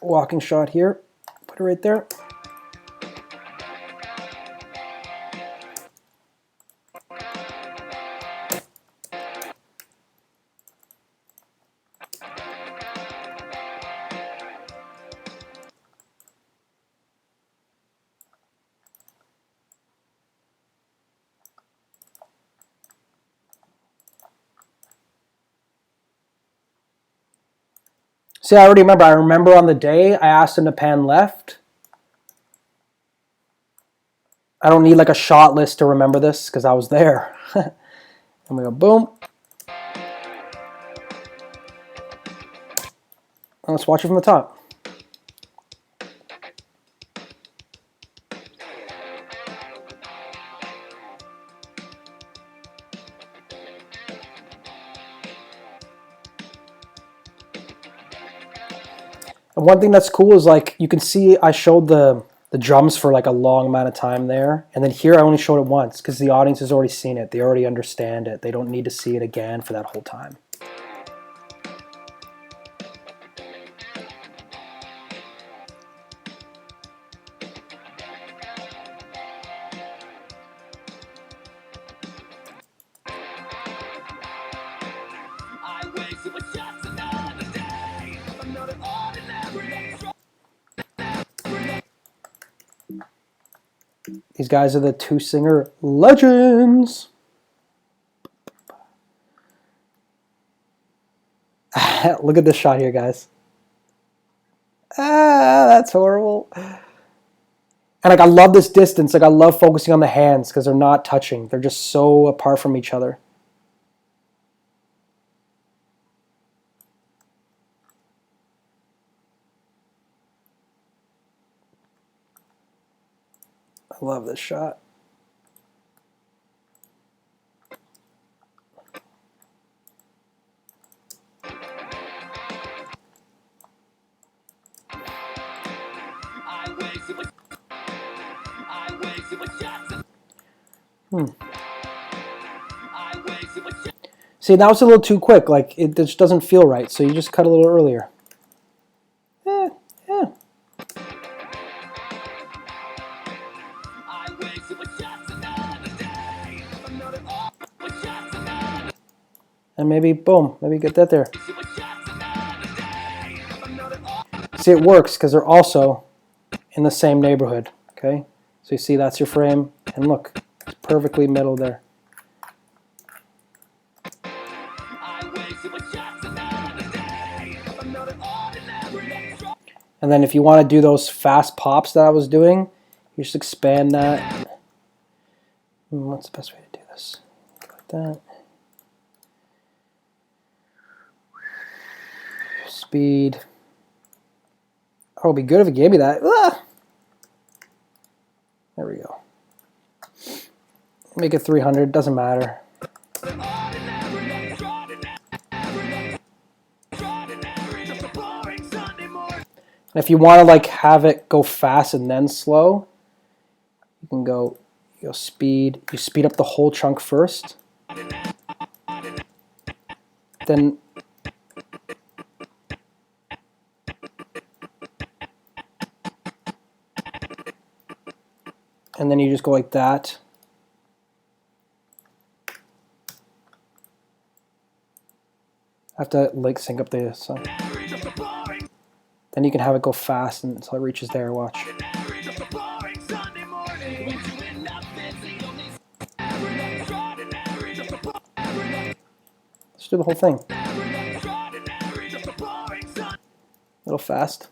walking shot here. Put it right there. See, I already remember. I remember on the day I asked him to pan left. I don't need like a shot list to remember this because I was there. And we go boom. And let's watch it from the top. And one thing that's cool is like you can see I showed the drums for like a long amount of time there, and then here I only showed it once because the audience has already seen it. They already understand it. They don't need to see it again for that whole time. These guys are the two singer legends. Look at this shot here, guys. Ah, that's horrible. And like I love this distance. Like I love focusing on the hands because they're not touching. They're just so apart from each other. I love this shot. See, that was a little too quick. Like it just doesn't feel right. So you just cut a little earlier. Yeah. And maybe, boom, maybe get that there. See, it works because they're also in the same neighborhood, okay? So you see that's your frame, and look, it's perfectly middle there. And then if you want to do those fast pops that I was doing, you just expand that. What's the best way to do this? Like that. Speed. Oh, it'd be good if it gave me that. Ah! There we go. Make it 300, doesn't matter. And if you want to like have it go fast and then slow, you can go speed. You speed up the whole chunk first. Then and then you just go like that. I have to like sync up the song. Then you can have it go fast until it reaches there. Watch. Let's do the whole thing. A little fast.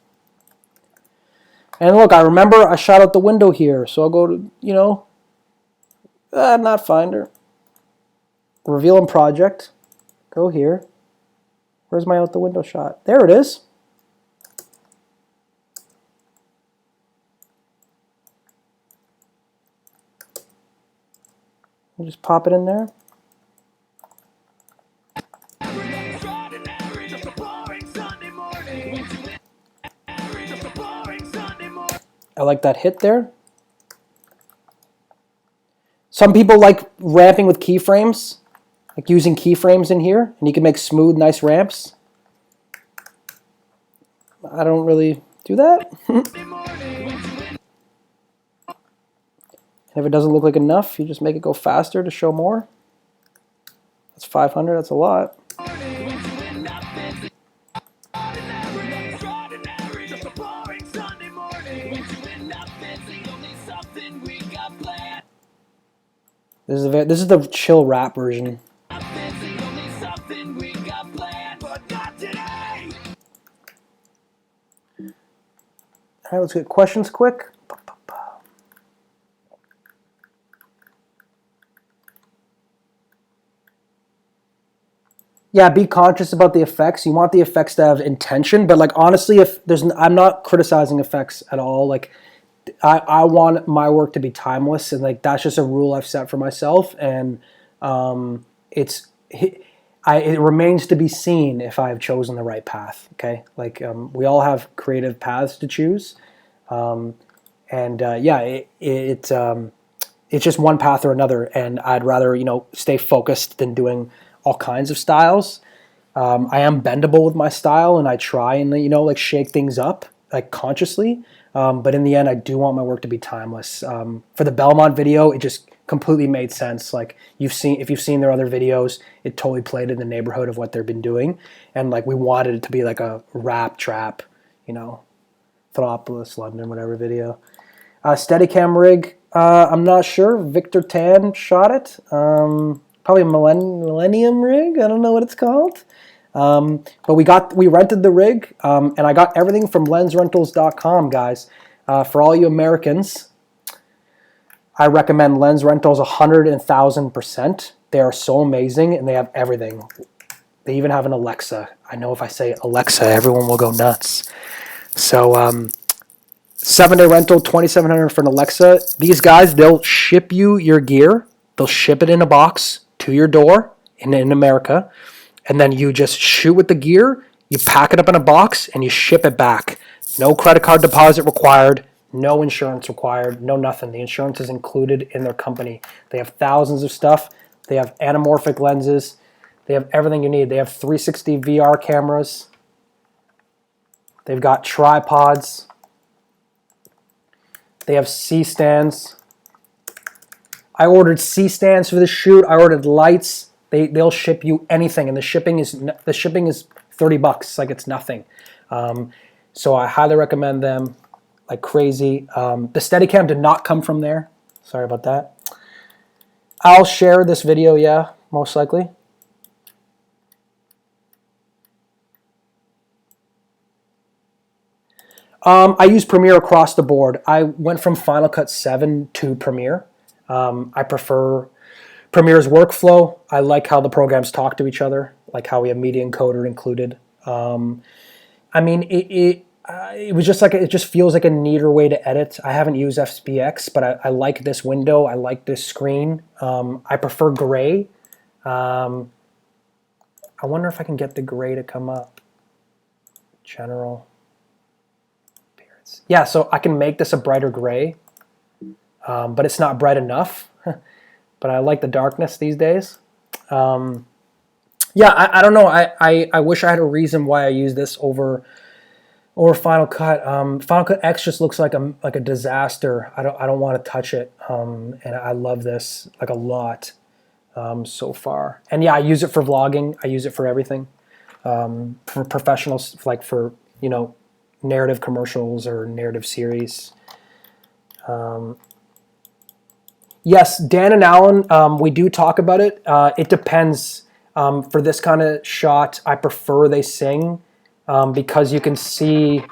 And look, I remember I shot out the window here, so I'll go to, not Finder. Reveal in project. Go here. Where's my out the window shot? There it is. You just pop it in there. I like that hit there. Some people like ramping with keyframes, like using keyframes in here, and you can make smooth, nice ramps. I don't really do that. And if it doesn't look like enough, you just make it go faster to show more. That's 500, that's a lot. This is the chill rap version. All right, let's get questions quick. Yeah, be conscious about the effects. You want the effects to have intention, but like honestly, I'm not criticizing effects at all. Like I want my work to be timeless, and like that's just a rule I've set for myself, and it remains to be seen if I've chosen the right path. Okay, like we all have creative paths to choose, it's just one path or another, and I'd rather stay focused than doing all kinds of styles. I am bendable with my style, and I try and like shake things up like consciously. But in the end, I do want my work to be timeless. For the Belmont video, it just completely made sense. Like if you've seen their other videos, it totally played in the neighborhood of what they've been doing, and like we wanted it to be like a rap trap, Thropolis, London, whatever video. Steadicam rig, I'm not sure. Victor Tan shot it. Probably a Millennium rig. I don't know what it's called. But we rented the rig, and I got everything from lensrentals.com, guys. For all you Americans, I recommend Lens Rentals 100,000%. They are so amazing, and they have everything. They even have an Alexa. I know if I say Alexa, everyone will go nuts. So 7-day rental, $2,700 for an Alexa. These guys, they'll ship you your gear. They'll ship it in a box to your door in America. And then you just shoot with the gear, you pack it up in a box, and you ship it back. No credit card deposit required, no insurance required, no nothing. The insurance is included in their company. They have thousands of stuff. They have anamorphic lenses. They have everything you need. They have 360 VR cameras. They've got tripods. They have C-stands. I ordered C-stands for the shoot. I ordered lights. They'll ship you anything, and the shipping is $30. Like it's nothing. So I highly recommend them like crazy. The Steadicam did not come from there. Sorry about that. I'll share this video, yeah, most likely. I use Premiere across the board. I went from Final Cut 7 to Premiere. I prefer Premiere's workflow. I like how the programs talk to each other, like how we have media encoder included. I mean, it was just like, it just feels like a neater way to edit. I haven't used FBX, but I like this window. I like this screen. I prefer gray. I wonder if I can get the gray to come up. General. Yeah, so I can make this a brighter gray, but it's not bright enough. But I like the darkness these days. Yeah, I don't know. I wish I had a reason why I use this over Final Cut. Final Cut X just looks like a disaster. I don't want to touch it. And I love this like a lot so far. And yeah, I use it for vlogging. I use it for everything. For professionals, like for narrative commercials or narrative series. Yes, Dan and Alan, we do talk about it. It depends. For this kind of shot, I prefer they sing because you can see.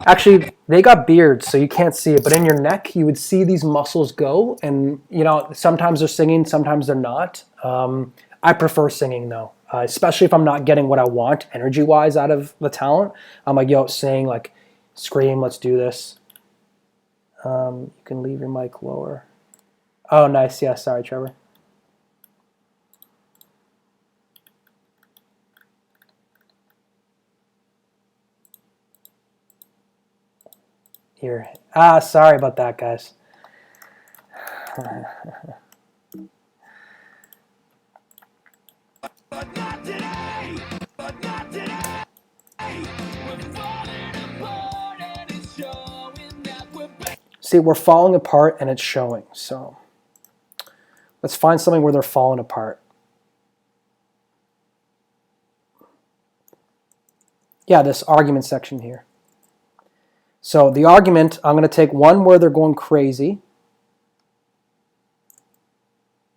Actually, they got beards, so you can't see it. But in your neck, you would see these muscles go, and sometimes they're singing, sometimes they're not. I prefer singing though, especially if I'm not getting what I want energy-wise out of the talent. I'm like, yo, sing, like, scream, let's do this. You can leave your mic lower. Oh, nice. Yeah, sorry, Trevor. Here. Sorry about that, guys. See, we're falling apart and it's showing. So let's find something where they're falling apart. Yeah, this argument section here. So the argument, I'm going to take one where they're going crazy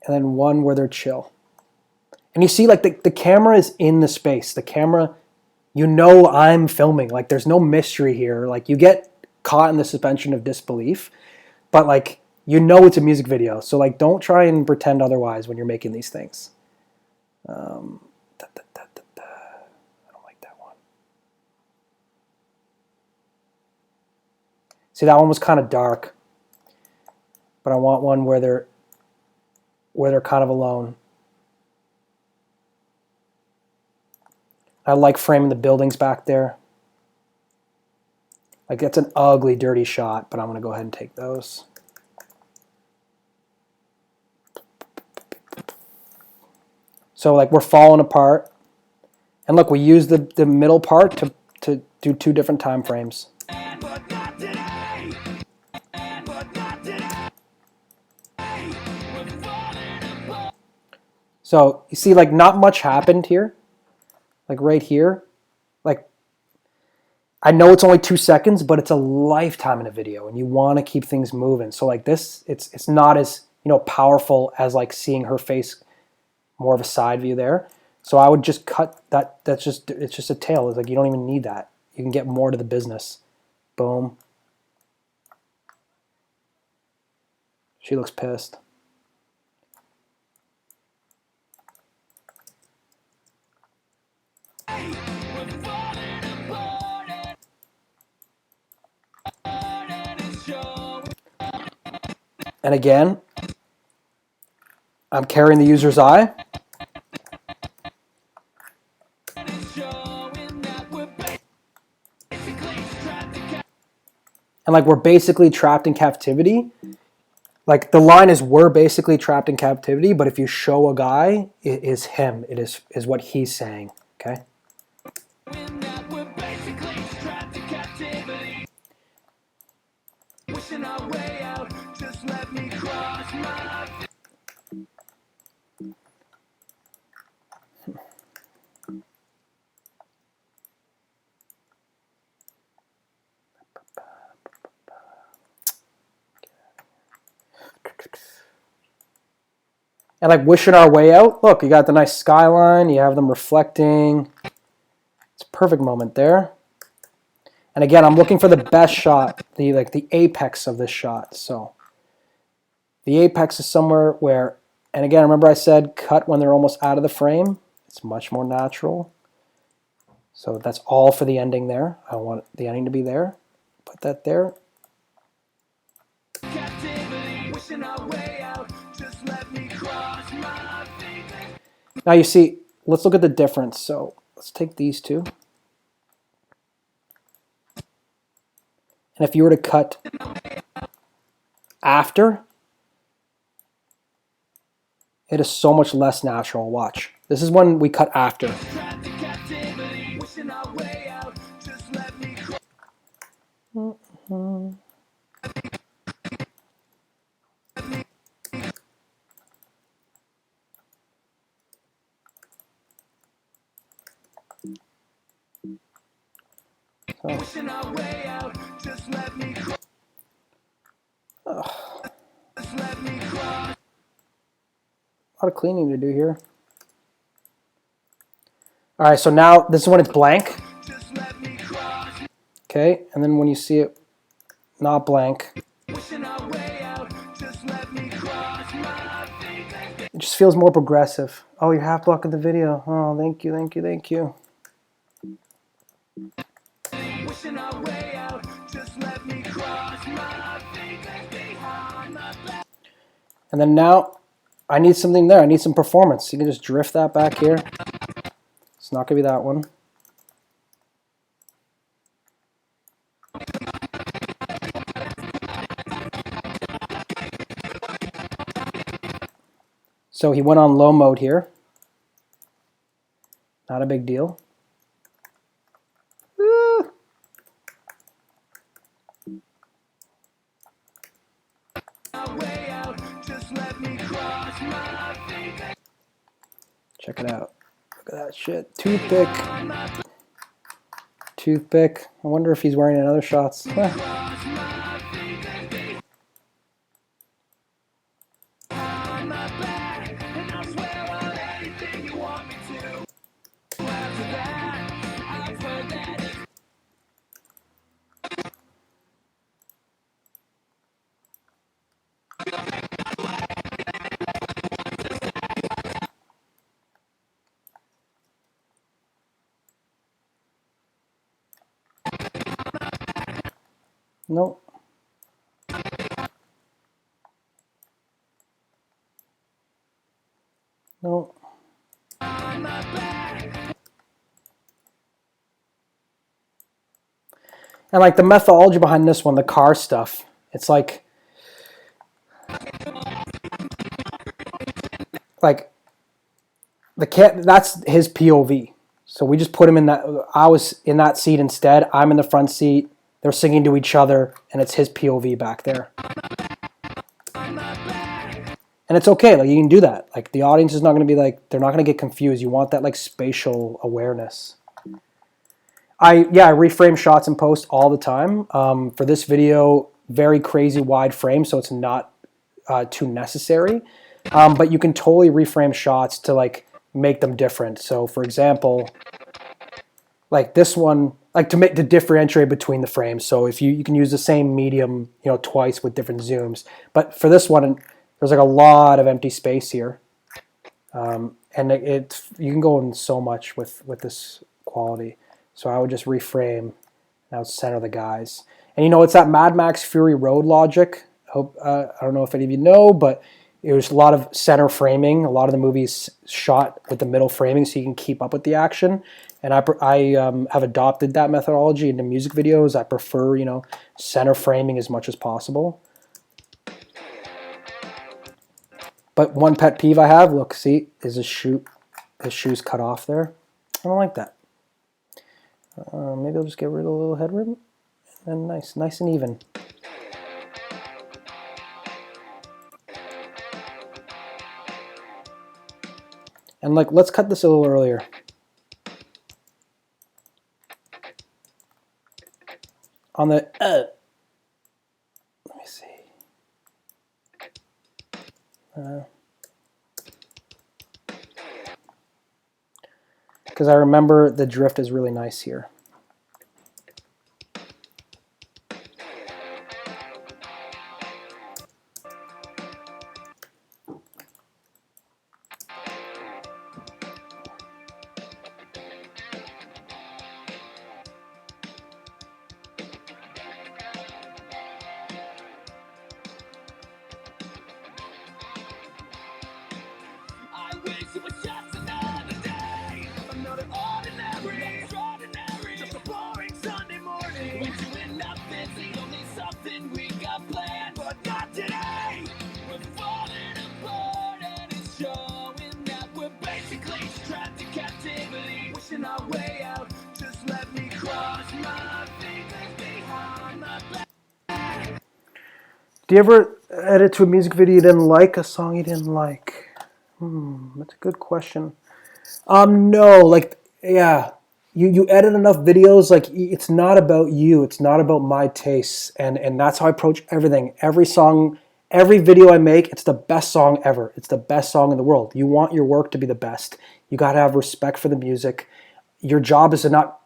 and then one where they're chill. And you see, like, the camera is in the space. The camera, I'm filming. Like, there's no mystery here. Like, you get caught in the suspension of disbelief, but, like, it's a music video. So, like, don't try and pretend otherwise when you're making these things. I don't like that one. See, that one was kind of dark, but I want one where they're kind of alone. I like framing the buildings back there. Like, that's an ugly, dirty shot, but I'm going to go ahead and take those. So, like, we're falling apart. And look, we use the middle part to do two different time frames. So, you see, like, not much happened here. Like, right here. Like, I know it's only 2 seconds, but it's a lifetime in a video, and you want to keep things moving. So, like, this, it's not as, powerful as, like, seeing her face, more of a side view there. So I would just cut that. It's just a tail. It's like, you don't even need that. You can get more to the business. Boom. She looks pissed. And again, I'm carrying the user's eye. And like, we're basically trapped in captivity. Like, the line is, we're basically trapped in captivity, but if you show a guy, it is him. It is what he's saying, okay? And like, wishing our way out. Look, you got the nice skyline. You have them reflecting. It's a perfect moment there. And again, I'm looking for the best shot, the apex of this shot. So the apex is somewhere where, and again, remember I said cut when they're almost out of the frame. It's much more natural. So that's all for the ending there. I want the ending to be there. Put that there. Now you see, let's look at the difference. So let's take these two. And if you were to cut after, it is so much less natural. Watch. This is when we cut after. A lot of cleaning to do here. All right, so now this is when it's blank. Okay, and then when you see it not blank, it just feels more progressive. Oh, you're half blocking the video. Oh, thank you, thank you, thank you. And then now I need something there. I need some performance. You can just drift that back here. It's not going to be that one. So he went on low mode here. Not a big deal. Woo. Check it out. Look at that shit. Toothpick. Toothpick. I wonder if he's wearing in other shots. Nope. Nope. And like the methodology behind this one, the car stuff, it's like the cat, that's his POV. So we just put him in that. I was in that seat instead. I'm in the front seat. They're singing to each other, and it's his POV back there. And it's okay. Like, you can do that. Like, the audience is not going to be like, they're not going to get confused. You want that like spatial awareness. I reframe shots in post all the time. For this video, very crazy wide frame, so it's not too necessary. But you can totally reframe shots to like make them different. So for example, like this one, like to differentiate between the frames. So if you can use the same medium, twice with different zooms. But for this one, there's like a lot of empty space here, and you can go in so much with this quality. So I would just reframe, and I would center the guys. And it's that Mad Max Fury Road logic. I don't know if any of you know, but it was a lot of center framing. A lot of the movies shot with the middle framing so you can keep up with the action. And I have adopted that methodology into music videos. I prefer, center framing as much as possible. But one pet peeve I have, look, see, is his shoe's cut off there. I don't like that. Maybe I'll just get rid of a little headroom. And nice and even. And like, let's cut this a little earlier. On the, let me see. Because I remember the drift is really nice here. showing that we're basically trapped in captivity, wishing our way out. Just let me cross my fingers behind my back. Do you ever edit to a music video you didn't like, a song you didn't like? That's a good question. No, like, yeah, you edit enough videos, like, it's not about you, it's not about my tastes, and that's how I approach everything. Every song, every video I make, it's the best song ever. It's the best song in the world. You want your work to be the best. You got to have respect for the music. Your job is to not,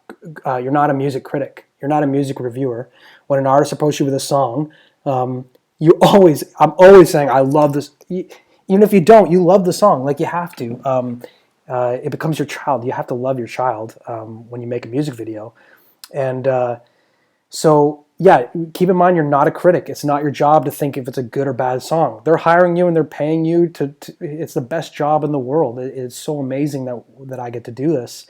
you're not a music critic. You're not a music reviewer. When an artist approaches you with a song, I'm always saying, I love this. Even if you don't, you love the song, like you have to. It becomes your child. You have to love your child when you make a music video. And so, yeah, keep in mind, you're not a critic. It's not your job to think if it's a good or bad song. They're hiring you and they're paying you it's the best job in the world. It's so amazing that I get to do this.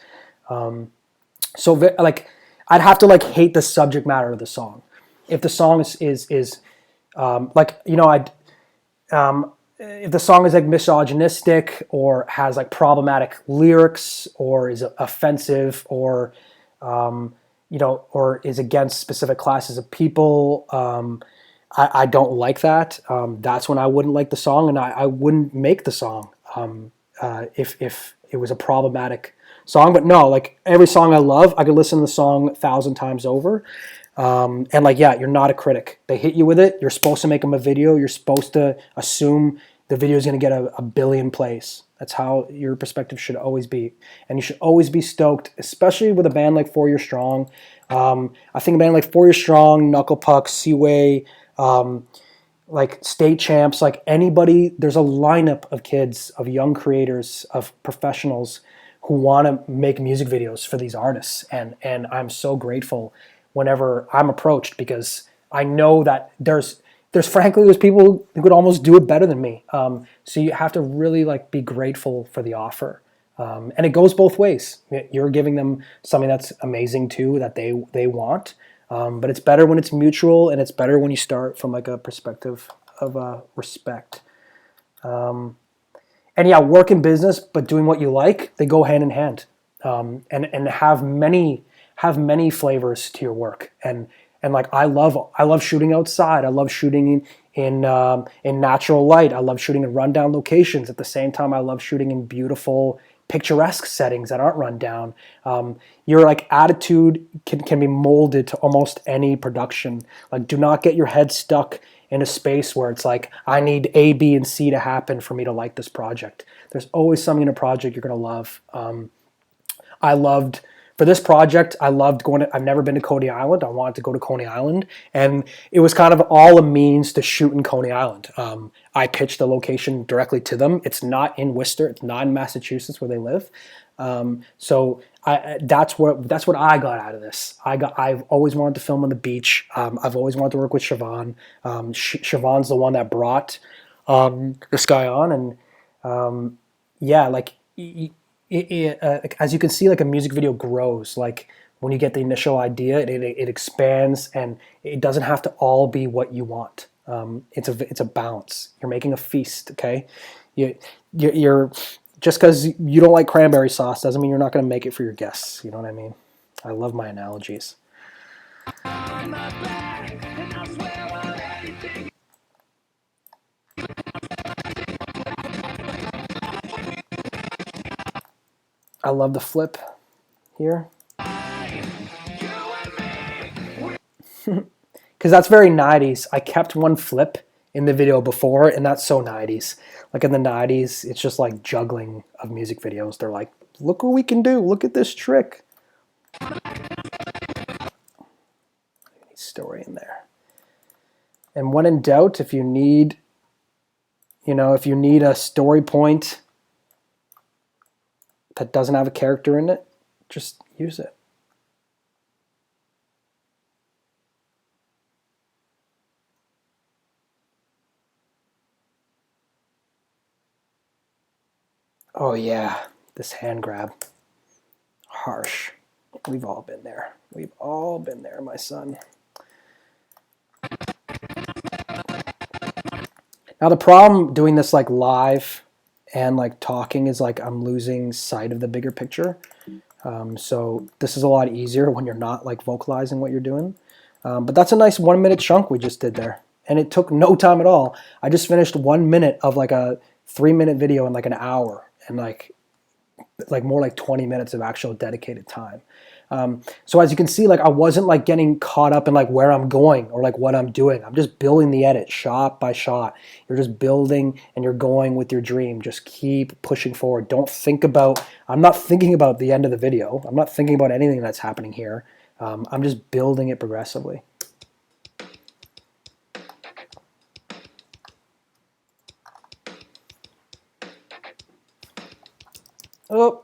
So, like, I'd have to, like, hate the subject matter of the song. If the song is like, if the song is like misogynistic or has like problematic lyrics or is offensive or or is against specific classes of people, I don't like that. That's when I wouldn't like the song, and I wouldn't make the song if it was a problematic song. But no, like, every song I love, I could listen to the song 1,000 times over. And, like, yeah, you're not a critic. They hit you with it. You're supposed to make them a video. You're supposed to assume the video is going to get a billion plays. That's how your perspective should always be. And you should always be stoked, especially with a band like 4 Year Strong. I think a band like 4 Year Strong, Knuckle Puck, Seaway, like State Champs, like anybody, there's a lineup of kids, of young creators, of professionals who want to make music videos for these artists. And I'm so grateful whenever I'm approached, because I know that there's people who could almost do it better than me. So you have to really, like, be grateful for the offer. And it goes both ways. You're giving them something that's amazing too, that they want. But it's better when it's mutual, and it's better when you start from, like, a perspective of respect. And yeah, work in business, but doing what you like, they go hand in hand. And have many flavors to your work. And like, I love shooting outside. I love shooting in natural light. I love shooting in rundown locations. At the same time, I love shooting in beautiful, picturesque settings that aren't run down. Your, like, attitude can be molded to almost any production. Like, do not get your head stuck in a space where it's like, I need A, B, and C to happen for me to like this project. There's always something in a project you're gonna love. For this project, I loved going I've never been to Coney Island. I wanted to go to Coney Island, and it was kind of all a means to shoot in Coney Island. I pitched the location directly to them. It's not in Worcester. It's not in Massachusetts where they live. So that's what I got out of this. I've always wanted to film on the beach. I've always wanted to work with Siobhan. Siobhan's the one that brought this guy on, and yeah, like, as you can see, like, a music video grows. Like, when you get the initial idea, it expands, and it doesn't have to all be what you want. It's a bounce. You're making a feast. Okay, you're just because you don't like cranberry sauce doesn't mean you're not going to make it for your guests. You know what I mean? I love my analogies. I love the flip here. Because that's very 90s. I kept one flip in the video before, and that's so 90s. Like, in the 90s, it's just like juggling of music videos. They're like, look what we can do. Look at this trick. Story in there. And when in doubt, if you need a story point that doesn't have a character in it, just use it. Oh yeah, this hand grab. Harsh. We've all been there. We've all been there, my son. Now the problem doing this, like, live and like talking is like I'm losing sight of the bigger picture. So this is a lot easier when you're not like vocalizing what you're doing. But that's a nice 1 minute chunk we just did there. And it took no time at all. I just finished 1 minute of like a 3 minute video in like an hour, and like more like 20 minutes of actual dedicated time. So as you can see, like I wasn't like getting caught up in like where I'm going or like what I'm doing. I'm just building the edit shot by shot. You're just building and you're going with your dream. Just keep pushing forward. Don't think about, I'm not thinking about the end of the video. I'm not thinking about anything that's happening here. I'm just building it progressively. Oh.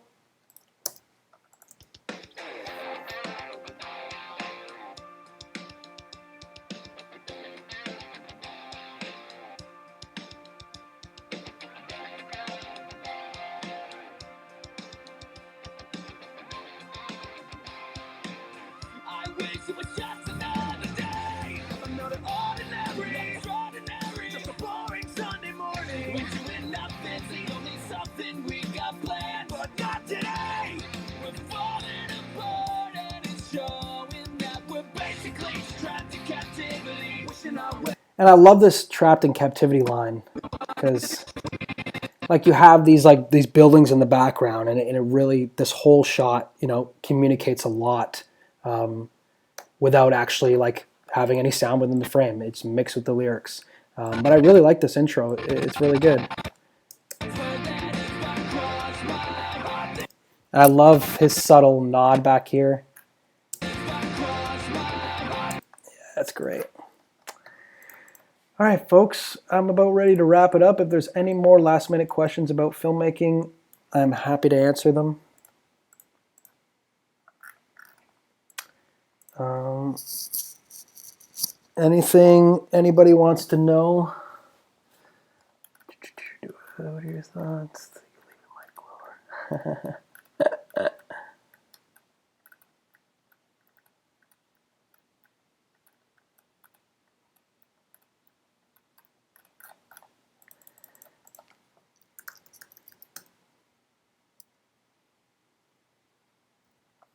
I wish it was just another day, another ordinary, extraordinary, just a boring Sunday morning. We're doing nothing's the only something we got planned, but not today. We're falling apart and it's showing that we're basically trapped in captivity, wishing our way. And I love this trapped in captivity line because like you have these buildings in the background, and it really, this whole shot, you know, communicates a lot without actually like having any sound within the frame. It's mixed with the lyrics. But I really like this intro. It's really good. I love his subtle nod back here. Yeah, that's great. All right, folks, I'm about ready to wrap it up. If there's any more last minute questions about filmmaking, I'm happy to answer them. Anything anybody wants to know? What are your thoughts? Leave the mic lower.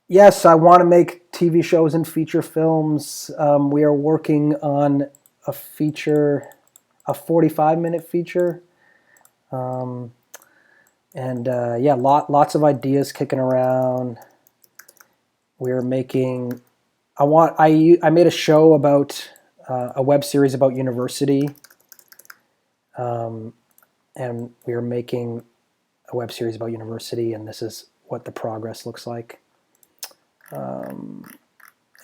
Yes, I want to make TV shows and feature films. We are working on a feature, a 45-minute feature. Yeah, lots of ideas kicking around. We're making, I made a show about, a web series about university. And we are making a web series about university, and this is what the progress looks like.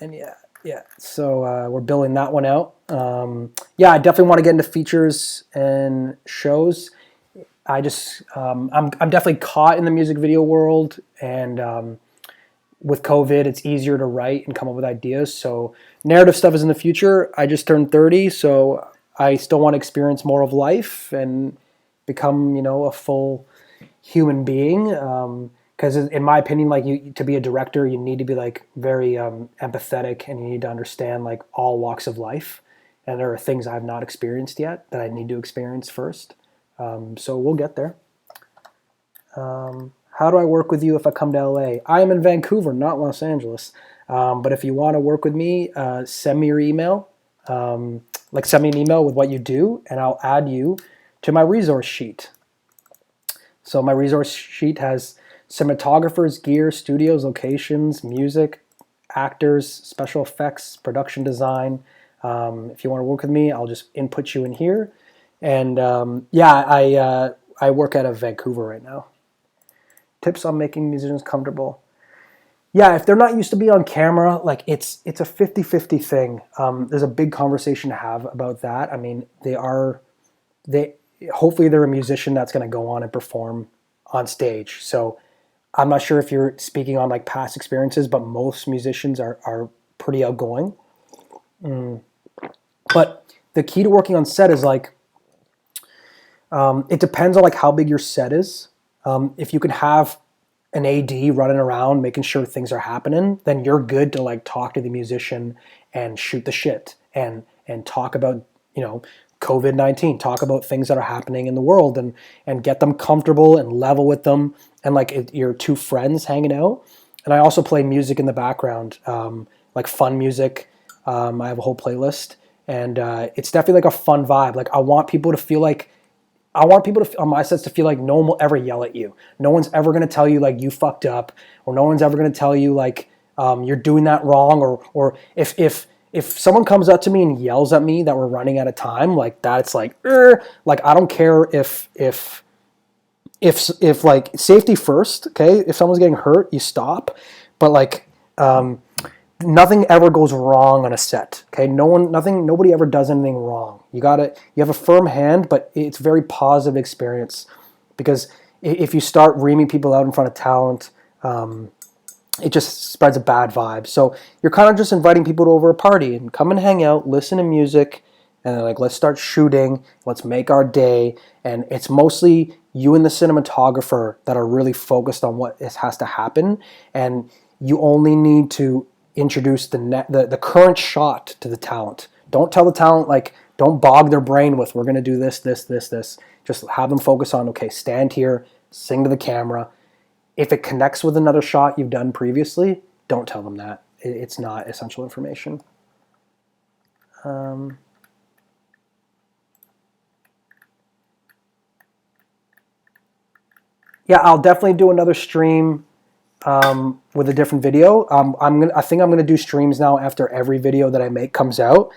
And yeah. So we're building that one out. Yeah, I definitely want to get into features and shows. I'm definitely caught in the music video world, and with COVID, it's easier to write and come up with ideas. So narrative stuff is in the future. I just turned 30, so I still want to experience more of life and become, you know, a full human being. Because in my opinion, like to be a director, you need to be like very empathetic, and you need to understand like all walks of life. And there are things I've not experienced yet that I need to experience first. So we'll get there. How do I work with you if I come to LA? I am in Vancouver, not Los Angeles. But if you want to work with me, send me your email. Send me an email with what you do, and I'll add you to my resource sheet. So my resource sheet has cinematographers, gear, studios, locations, music, actors, special effects, production design. If you want to work with me, I'll just input you in here. And I work out of Vancouver right now. Tips on making musicians comfortable. Yeah, if they're not used to be on camera, like it's a 50-50 thing. There's a big conversation to have about that. I mean, hopefully they're a musician that's going to go on and perform on stage. So I'm not sure if you're speaking on like past experiences, but most musicians are pretty outgoing. But the key to working on set is like, it depends on like how big your set is. If you can have an AD running around making sure things are happening, then you're good to like talk to the musician and shoot the shit and talk about, you know, COVID-19, talk about things that are happening in the world and get them comfortable and level with them, and like you're two friends hanging out. And I also play music in the background, like fun music. I have a whole playlist, and it's definitely like a fun vibe. Like I want people to feel like on my sets to feel like no one will ever yell at you. No one's ever going to tell you like you fucked up, or no one's ever going to tell you like you're doing that wrong, or if someone comes up to me and yells at me that we're running out of time, like that's like I don't care if like safety first, okay? If someone's getting hurt, you stop, but like nothing ever goes wrong on a set. Okay, nobody ever does anything wrong. You have a firm hand, but it's a very positive experience, because if you start reaming people out in front of talent, it just spreads a bad vibe. So you're kind of just inviting people to over a party and come and hang out, listen to music, and then like let's start shooting, let's make our day. And it's mostly you and the cinematographer that are really focused on what has to happen, and you only need to introduce the current shot to the talent. Don't tell the talent, like, don't bog their brain with we're going to do this. Just have them focus on, okay, stand here, sing to the camera. If it connects with another shot you've done previously, don't tell them that. It's not essential information. Yeah, I'll definitely do another stream with a different video. I think I'm gonna do streams now after every video that I make comes out.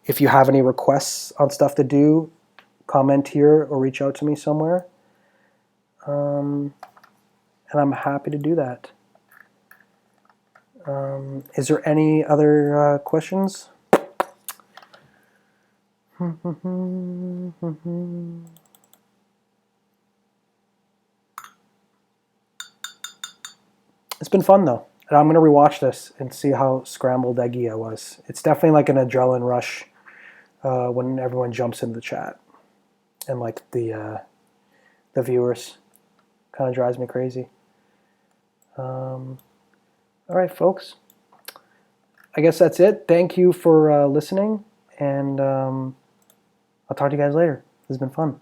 If you have any requests on stuff to do, comment here or reach out to me somewhere. And I'm happy to do that. Is there any other questions? It's been fun though, and I'm gonna rewatch this and see how scrambled eggy I was. It's definitely like an adrenaline rush when everyone jumps into the chat, and like the viewers, kind of drives me crazy. All right, folks. I guess that's it. Thank you for listening, and I'll talk to you guys later. This has been fun.